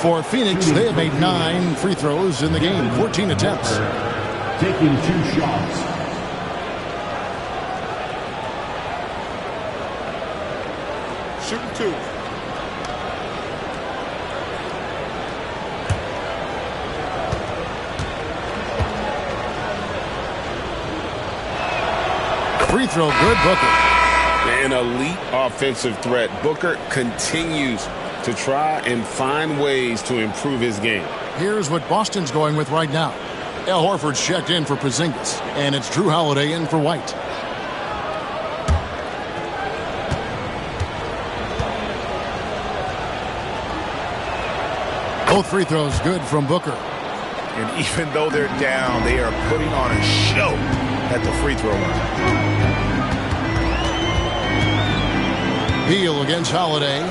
For Phoenix, they have made 9 free throws in the game, 14 attempts. Taking 2 shots. Shooting 2. Free throw, good, Booker. An elite offensive threat. Booker continues to try and find ways to improve his game. Here's what Boston's going with right now. Al Horford's checked in for Porzingis, and it's Drew Holiday in for White. Both free throws good from Booker. And even though they're down, they are putting on a show at the free throw line. Beal against Holiday.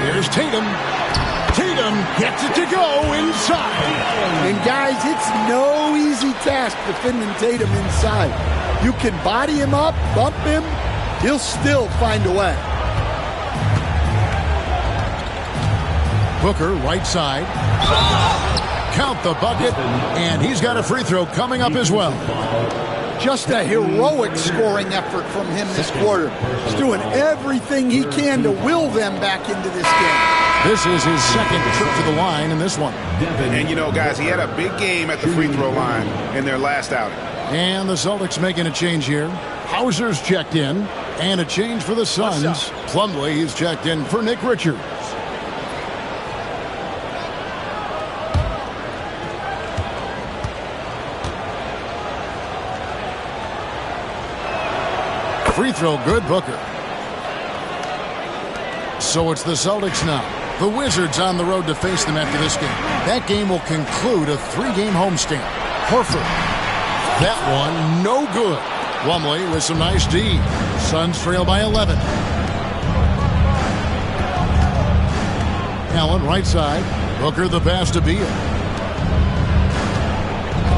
Here's Tatum. Tatum gets it to go inside. And guys, it's no easy task defending Tatum inside. You can body him up, bump him, he'll still find a way. Booker, right side. Count the bucket, and he's got a free throw coming up as well. Just a heroic scoring effort from him this quarter. He's doing everything he can to will them back into this game. This is his second trip to the line in this one. And you know, guys, he had a big game at the free throw line in their last outing. And the Celtics making a change here. Hauser's checked in, and a change for the Suns. Plumlee, he's checked in for Nick Richards. Free throw, good, Booker. So it's the Celtics now. The Wizards on the road to face them after this game. That game will conclude a 3-game homestand. Horford. That one, no good. Plumlee with some nice D. Suns trail by 11. Allen, right side. Booker, the pass to Beal.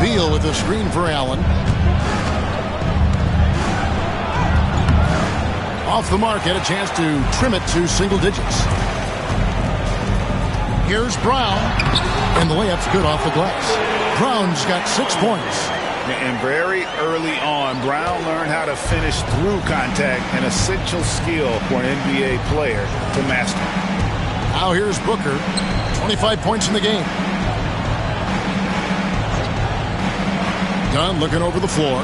Beal with the screen for Allen. Off the mark, had a chance to trim it to single digits. Here's Brown, and the layup's good off the glass. Brown's got 6 points. And very early on, Brown learned how to finish through contact, an essential skill for an NBA player to master. Now here's Booker, 25 points in the game. Dunn looking over the floor.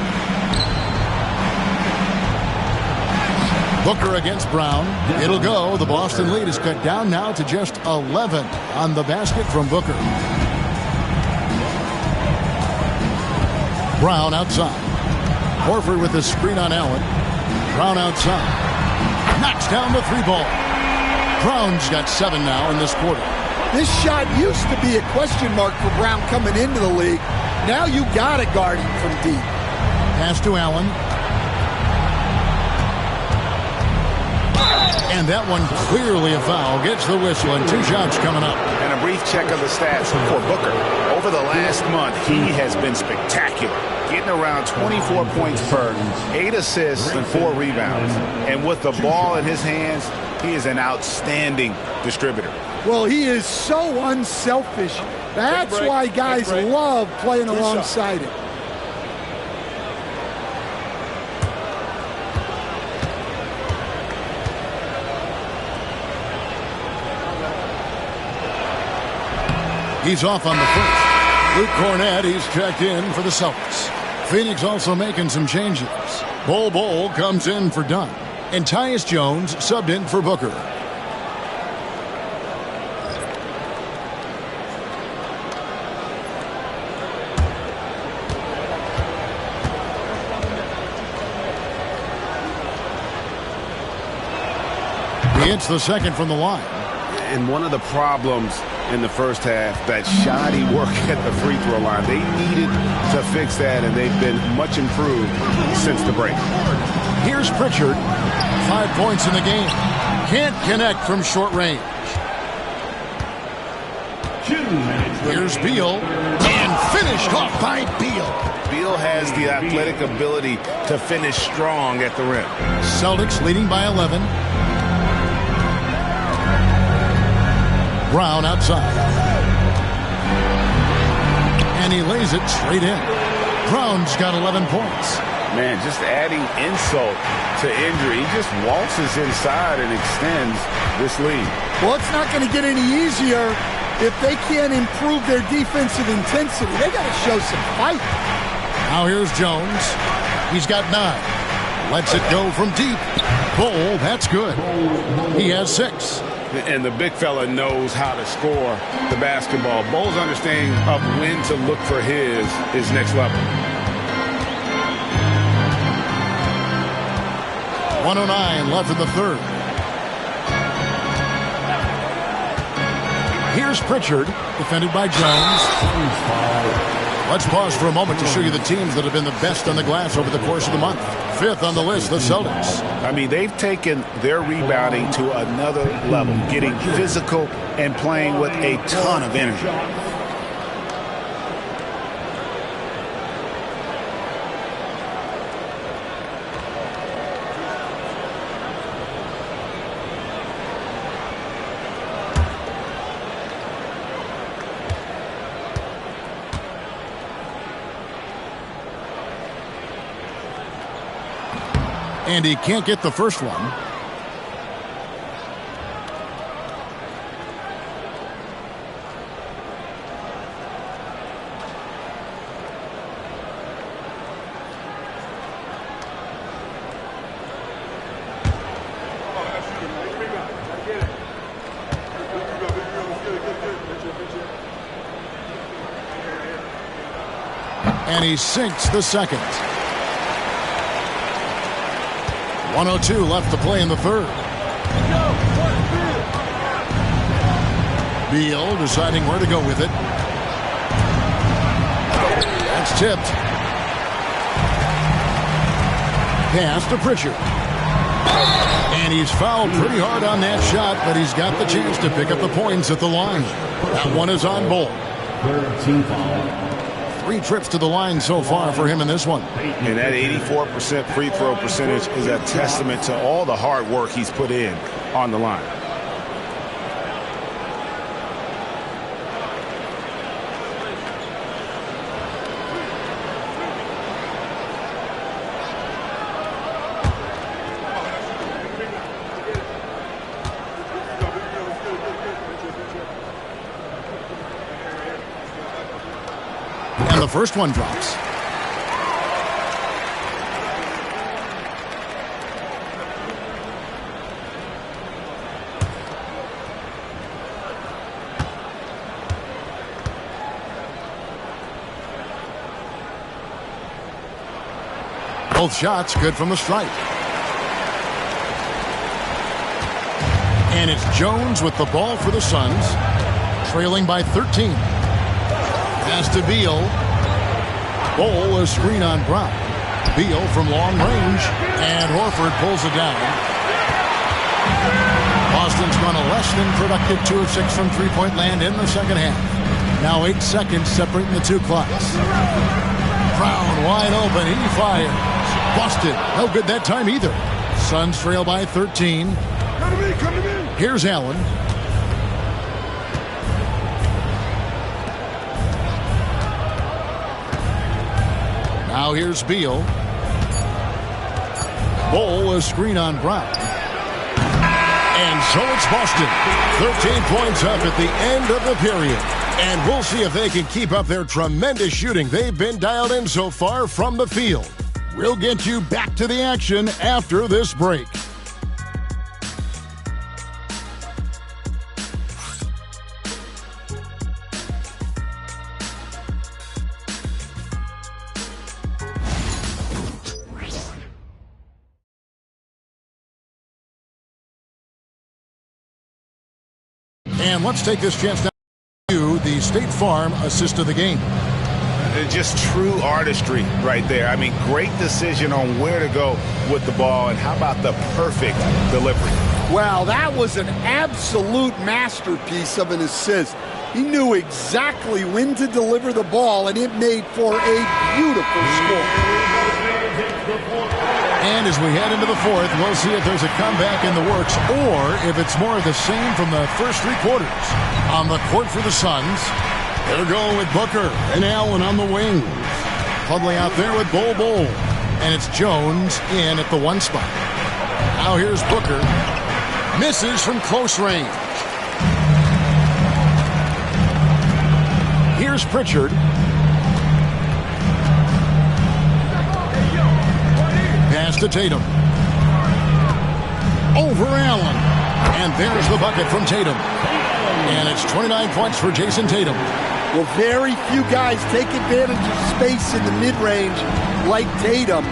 Booker against Brown. It'll go. The Boston lead is cut down now to just 11 on the basket from Booker. Brown outside. Horford with the screen on Allen. Brown outside. Knocks down the 3-ball. Brown's got 7 now in this quarter. This shot used to be a question mark for Brown coming into the league. Now you got to guard him from deep. Pass to Allen. And that one clearly a foul. Gets the whistle and 2 shots coming up. And a brief check of the stats for Booker. Over the last month, he has been spectacular. Getting around 24 points per, 8 assists, and 4 rebounds. And with the ball in his hands, he is an outstanding distributor. Well, he is so unselfish. That's why guys love playing alongside him. He's off on the first. Luke Cornett, he's checked in for the Celtics. Phoenix also making some changes. Bol comes in for Dunn. And Tyus Jones subbed in for Booker. He hits the second from the line. And one of the problems in the first half, that shoddy work at the free throw line. They needed to fix that, and they've been much improved since the break. Here's Pritchard. 5 points in the game. Can't connect from short range. Here's Beal. And finished off by Beal. Beal has the athletic ability to finish strong at the rim. Celtics leading by 11. Brown outside. And he lays it straight in. Brown's got 11 points. Man, just adding insult to injury. He just waltzes inside and extends this lead. Well, it's not going to get any easier if they can't improve their defensive intensity. They got to show some fight. Now here's Jones. He's got 9. Lets it go from deep. Bol, that's good. He has 6. And the big fella knows how to score the basketball. Bol's understanding of when to look for his next level. 1:09 left in the third. Here's Pritchard, defended by Jones. Let's pause for a moment to show you the teams that have been the best on the glass over the course of the month. 5th on the list, the Celtics. I mean, they've taken their rebounding to another level, getting physical and playing with a ton of energy. And he can't get the first one. And he sinks the second. 1:02 left to play in the third. Beal deciding where to go with it. That's tipped. Pass to Pritchard. And he's fouled pretty hard on that shot, but he's got the chance to pick up the points at the line. That one is on Bol. 3 trips to the line so far for him in this one. And that 84% free throw percentage is a testament to all the hard work he's put in on the line. And the first one drops. Both shots good from the stripe. And it's Jones with the ball for the Suns, trailing by 13. Pass to Beal. Bol, a screen on Brown. Beal from long range, and Horford pulls it down. Boston's gone a less than productive 2 of 6 from three-point land in the second half. Now 8 seconds separating the two clocks. Brown wide open. He fires. Busted. No good that time either. Suns trail by 13. Here's Allen. Now here's Beal. Bol, a screen on Brown. And so it's Boston. 13 points up at the end of the period. And we'll see if they can keep up their tremendous shooting they've been dialed in so far from the field. We'll get you back to the action after this break. And let's take this chance now to the State Farm assist of the game. Just true artistry right there. I mean, great decision on where to go with the ball, and how about the perfect delivery? Well, that was an absolute masterpiece of an assist. He knew exactly when to deliver the ball, and it made for a beautiful score. And as we head into the fourth, we'll see if there's a comeback in the works or if it's more of the same from the first three quarters. On the court for the Suns, they're going with Booker and Allen on the wings. Plumlee out there with Bol. And it's Jones in at the one spot. Now here's Booker. Misses from close range. Here's Pritchard. Pass to Tatum. Over Allen. And there's the bucket from Tatum. And it's 29 points for Jason Tatum. Well, very few guys take advantage of space in the mid-range like Tatum.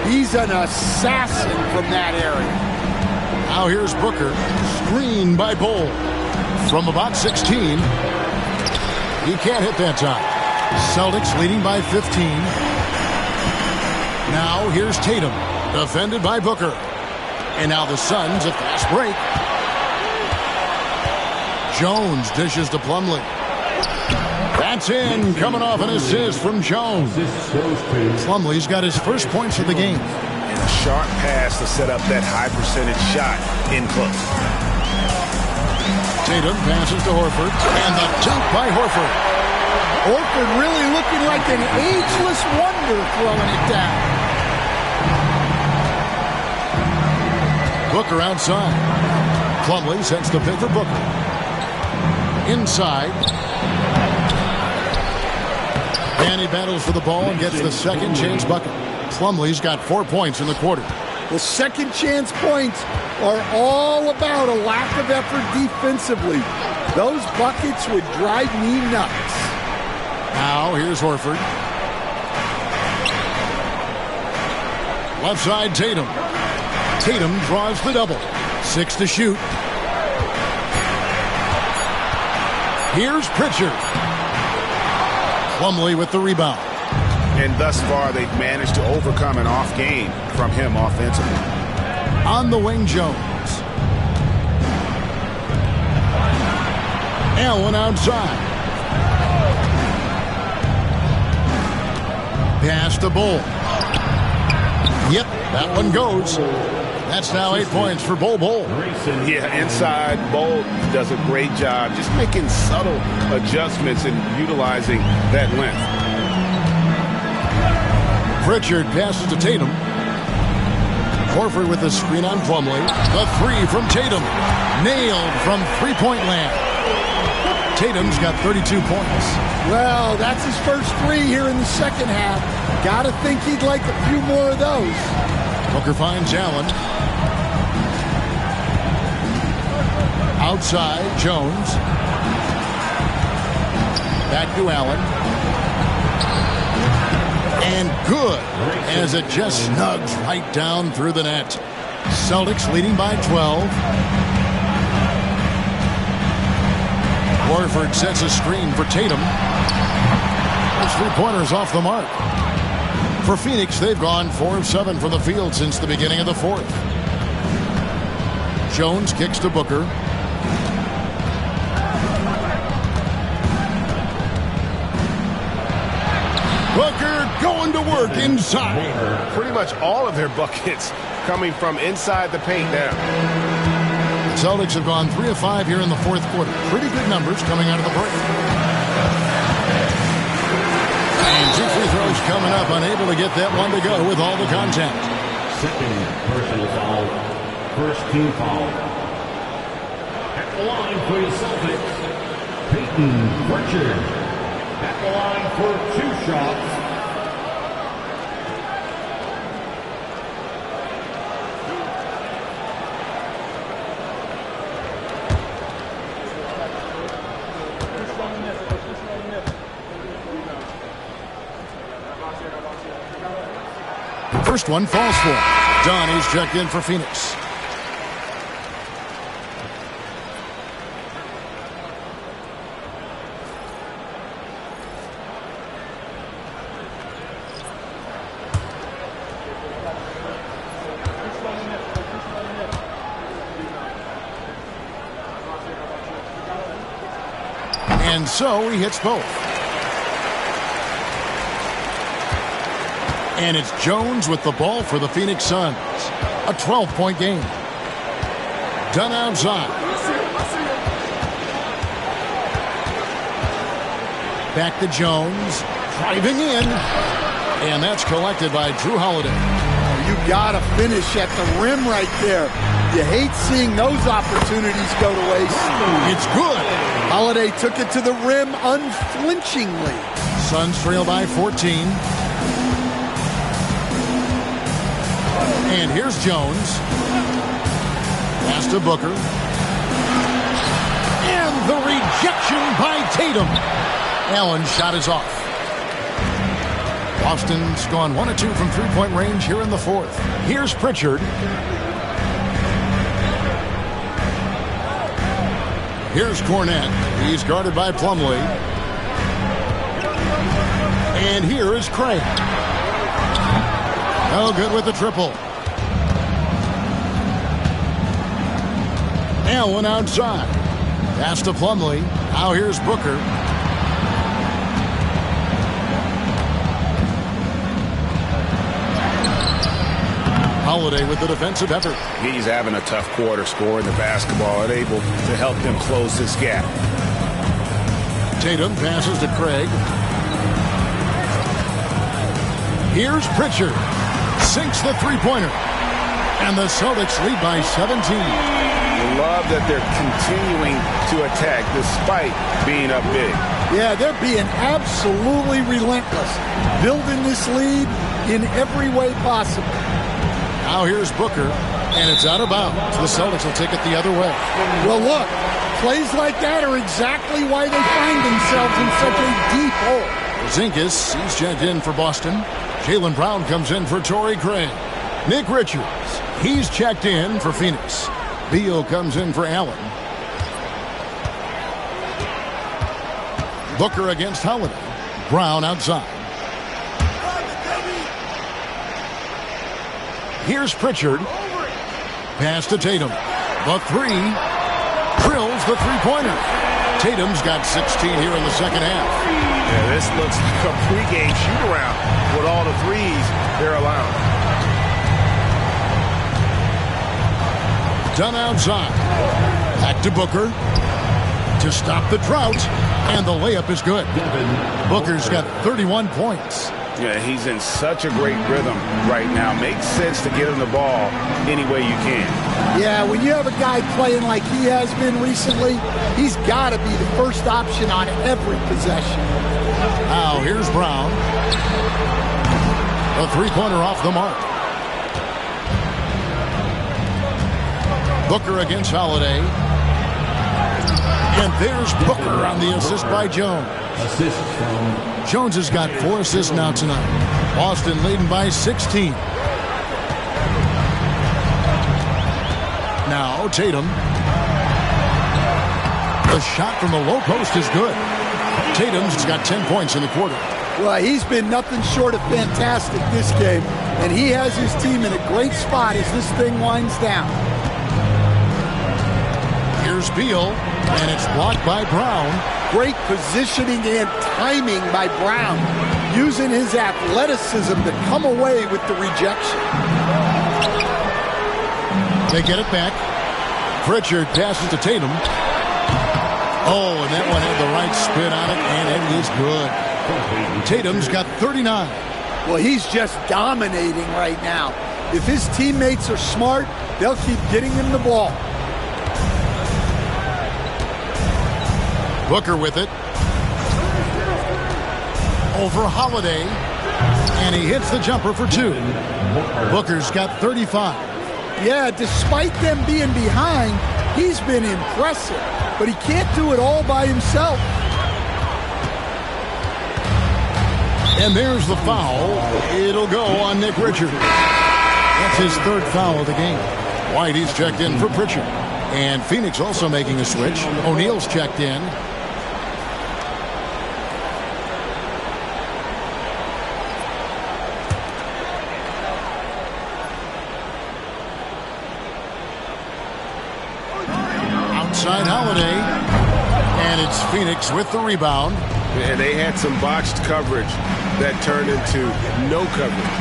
He's an assassin from that area. Now here's Booker. Screen by Bol. From about 16. He can't hit that time. Celtics leading by 15. Now here's Tatum. Defended by Booker. And now the Suns a fast break. Jones dishes to Plumlee. That's in. Coming off an assist from Jones. Plumlee's got his first points of the game. And a sharp pass to set up that high percentage shot in close. Tatum passes to Horford. And the dunk by Horford. Horford really looking like an ageless wonder throwing it down. Booker outside. Plumlee sets the pick for Booker. Inside. And he battles for the ball and gets the second chance bucket. Plumlee's got 4 points in the quarter. The second chance points are all about a lack of effort defensively. Those buckets would drive me nuts. Now here's Horford. Left side Tatum. Tatum draws the double. 6 to shoot. Here's Pritchard. Plumlee with the rebound. And thus far, they've managed to overcome an off game from him offensively. On the wing, Jones. Allen outside. Pass to Bol. Yep, that one goes. That's now 8 points for Bol. Yeah, inside, Bol does a great job just making subtle adjustments and utilizing that length. Pritchard passes to Tatum. Horford with the screen on Plumlee. The three from Tatum. Nailed from three-point land. Tatum's got 32 points. Well, that's his first three here in the second half. Gotta think he'd like a few more of those. Booker finds Allen. Outside, Jones. Back to Allen. And good, as it just snugs right down through the net. Celtics leading by 12. Horford sets a screen for Tatum. Those three-pointers off the mark. For Phoenix, they've gone 4 of 7 from the field since the beginning of the fourth. Jones kicks to Booker. Booker going to work inside. Pretty much all of their buckets coming from inside the paint now. The Celtics have gone 3 of 5 here in the fourth quarter. Pretty good numbers coming out of the break. And 2 free throws coming up, unable to get that one to go with all the contact. Second personal foul. First team foul. At the line for the Celtics, Peyton Pritchard. At the line for 2 shots. First one falls for. Donnie's checked in for Phoenix. And so he hits both. And it's Jones with the ball for the Phoenix Suns. A 12-point game. Done outside. Back to Jones. Driving in. And that's collected by Drew Holiday. You got to finish at the rim right there. You hate seeing those opportunities go to waste. It's good. Holiday took it to the rim unflinchingly. Suns trail by 14. And here's Jones. Pass to Booker. And the rejection by Tatum. Allen's shot is off. Boston's gone 1 of 2 from three-point range here in the fourth. Here's Pritchard. Here's Cornette. He's guarded by Plumlee. And here is Craig. Oh, good with the triple. Allen outside. Pass to Plumlee. Now here's Booker. Holiday with the defensive effort. He's having a tough quarter, scoring the basketball and able to help them close this gap. Tatum passes to Craig. Here's Pritchard. Sinks the three-pointer. And the Celtics lead by 17. Love that they're continuing to attack despite being up big. Yeah, they're being absolutely relentless. Building this lead in every way possible. Now here's Booker, and it's out of bounds. The Celtics will take it the other way. Well, look, plays like that are exactly why they find themselves in such a deep hole. Zinkas, he's checked in for Boston. Jaylen Brown comes in for Torrey Craig. Nick Richards, he's checked in for Phoenix. Beal comes in for Allen. Booker against Holiday. Brown outside. Here's Pritchard. Pass to Tatum. The three. Drills the three-pointer. Tatum's got 16 here in the second half. Yeah, this looks like a pregame shoot-around with all the threes they're allowing. Done outside. Back to Booker. To stop the drought. And the layup is good. Booker's got 31 points. Yeah, he's in such a great rhythm right now. Makes sense to get him the ball any way you can. Yeah, when you have a guy playing like he has been recently, he's got to be the first option on every possession. Now here's Brown. A three-pointer off the mark. Booker against Holiday. And there's Booker on the assist by Jones. Assist from Jones has got 4 assists now tonight. Boston leading by 16. Now Tatum. The shot from the low post is good. Tatum's got 10 points in the quarter. Well, he's been nothing short of fantastic this game, and he has his team in a great spot as this thing winds down. Here's Beal, and it's blocked by Brown. Great positioning and timing by Brown, using his athleticism to come away with the rejection. They get it back. Pritchard passes to Tatum. Oh, and that one had the right spin on it, and it is good. Tatum's got 39. Well, he's just dominating right now. If his teammates are smart, they'll keep getting him the ball. Booker with it. Over Holiday. And he hits the jumper for 2. Booker's got 35. Yeah, despite them being behind, he's been impressive. But he can't do it all by himself. And there's the foul. It'll go on Nick Richards. That's his 3rd foul of the game. Whitey's checked in for Pritchard. And Phoenix also making a switch. O'Neal's checked in. Outside Holiday. And it's Phoenix with the rebound. And they had some botched coverage that turned into no coverage.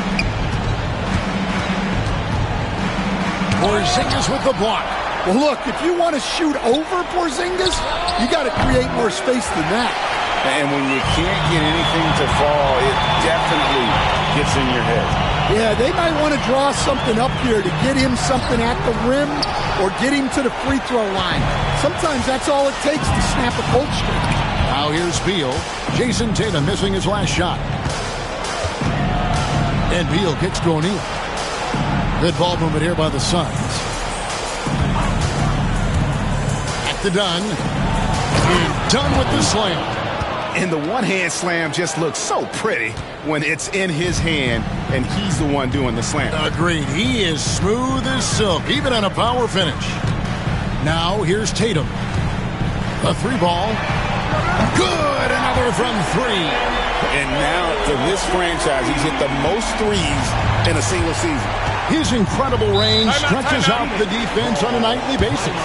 Porzingis with the block. Well, look, if you want to shoot over Porzingis, you got to create more space than that. And when you can't get anything to fall, it definitely gets in your head. Yeah, they might want to draw something up here to get him something at the rim or get him to the free throw line. Sometimes that's all it takes to snap a cold streak. Now here's Beal. Jason Tatum missing his last shot. And Beal kicks to O'Neal. Good ball movement here by the Suns. Back to Dunn. And Dunn with the slam. And the one-hand slam just looks so pretty when it's in his hand and he's the one doing the slam. Agreed. He is smooth as silk, even on a power finish. Now here's Tatum. A 3-ball. Good. Another from 3. And now for this franchise, he's hit the most threes in a single season. His incredible range stretches out the defense on a nightly basis.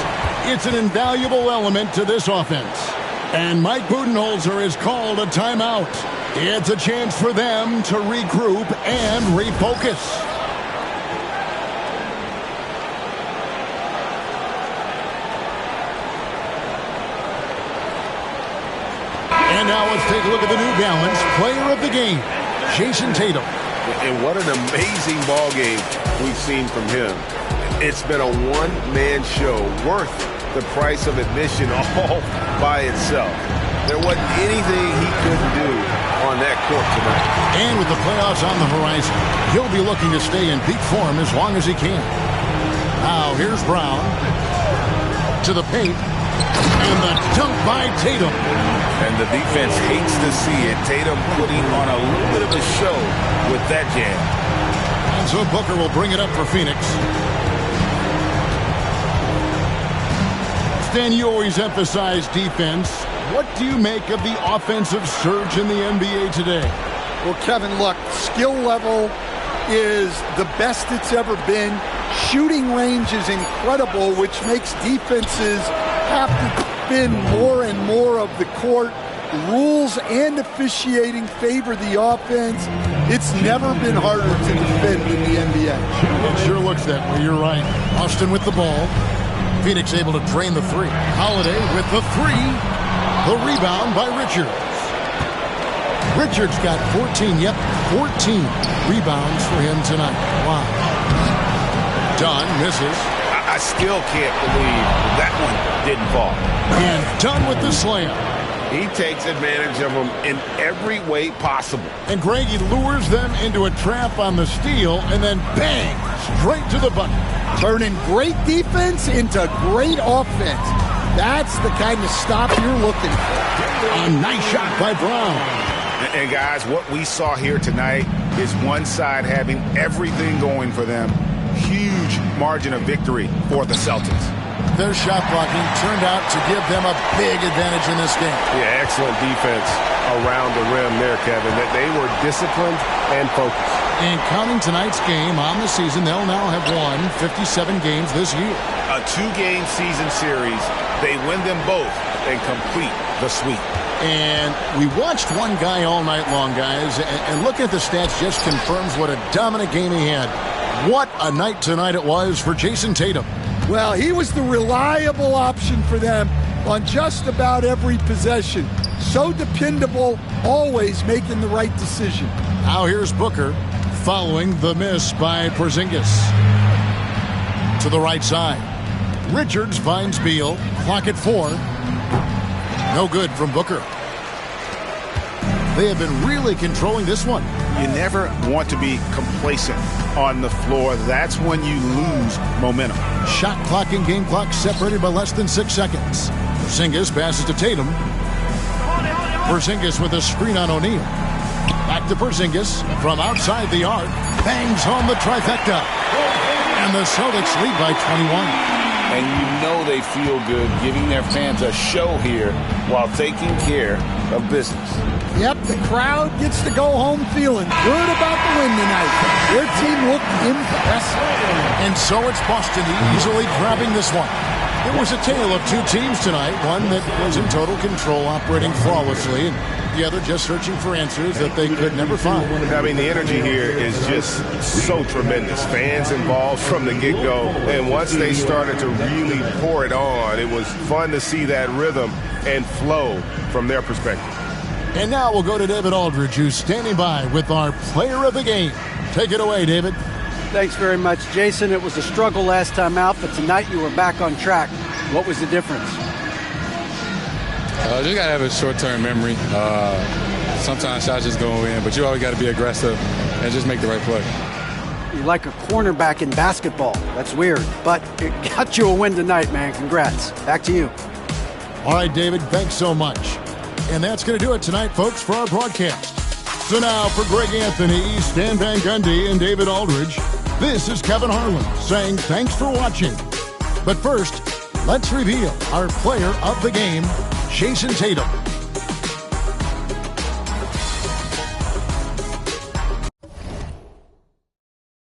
It's an invaluable element to this offense. And Mike Budenholzer has called a timeout. It's a chance for them to regroup and refocus. And now let's take a look at the New Balance player of the game, Jason Tatum. And what an amazing ball game we've seen from him. It's been a one-man show worth the price of admission all by itself. There wasn't anything he couldn't do on that court tonight. And with the playoffs on the horizon, he'll be looking to stay in peak form as long as he can. Now here's Brown to the paint. And the dunk by Tatum. And the defense hates to see it. Tatum putting on a little bit of a show with that jam. And so Booker will bring it up for Phoenix. Stan, you always emphasize defense. What do you make of the offensive surge in the NBA today? Well, Kevin, look, skill level is the best it's ever been. Shooting range is incredible, which makes defenses have to spin more and more of the court. Rules and officiating favor the offense. It's never been harder to defend in the NBA. It sure looks that way. You're right. Austin with the ball. Phoenix able to drain the 3. Holiday with the 3. The rebound by Richards. Richards got 14. Yep, 14 rebounds for him tonight. Wow. Dunn misses. I still can't believe that one didn't fall. And Dunn with the slam. He takes advantage of them in every way possible. And Greg, he lures them into a trap on the steal, and then bang, straight to the bucket. Turning great defense into great offense. That's the kind of stop you're looking for. A nice shot by Brown. And guys, what we saw here tonight is one side having everything going for them. Huge margin of victory for the Celtics. Their shot blocking turned out to give them a big advantage in this game. Yeah, excellent defense around the rim there, Kevin. That they were disciplined and focused. And counting tonight's game on the season, they'll now have won 57 games this year. A 2-game season series. They win them both and complete the sweep. And we watched one guy all night long, guys, and looking at the stats just confirms what a dominant game he had. What a night tonight it was for Jason Tatum. Well, he was the reliable option for them on just about every possession. So dependable, always making the right decision. Now here's Booker following the miss by Porzingis. To the right side. Richards finds Beal. Clock at 4. No good from Booker. They have been really controlling this one. You never want to be complacent on the floor. That's when you lose momentum. Shot clock and game clock separated by less than 6 seconds. Porzingis passes to Tatum. Porzingis with a screen on O'Neal. Back to Porzingis from outside the arc. Bangs home the trifecta. And the Celtics lead by 21. And you know they feel good giving their fans a show here while taking care of business. Yep, the crowd gets to go home feeling good about the win tonight. Their team looked impressive. And so it's Boston easily grabbing this one. It was a tale of two teams tonight, one that was in total control, operating flawlessly, and the other just searching for answers that they could never find. I mean, the energy here is just so tremendous. Fans involved from the get-go, and once they started to really pour it on, it was fun to see that rhythm and flow from their perspective. And now we'll go to David Aldridge, who's standing by with our player of the game. Take it away, David. Thanks very much, Jason. It was a struggle last time out, but tonight you were back on track. What was the difference? Just got to have a short-term memory. Sometimes shots just go in, but you always got to be aggressive and just make the right play. You're like a cornerback in basketball. That's weird, but it got you a win tonight, man. Congrats. Back to you. All right, David, thanks so much. And that's going to do it tonight, folks, for our broadcast. So now, for Greg Anthony, Stan Van Gundy, and David Aldridge, this is Kevin Harlan saying thanks for watching. But first, let's reveal our player of the game, Jason Tatum.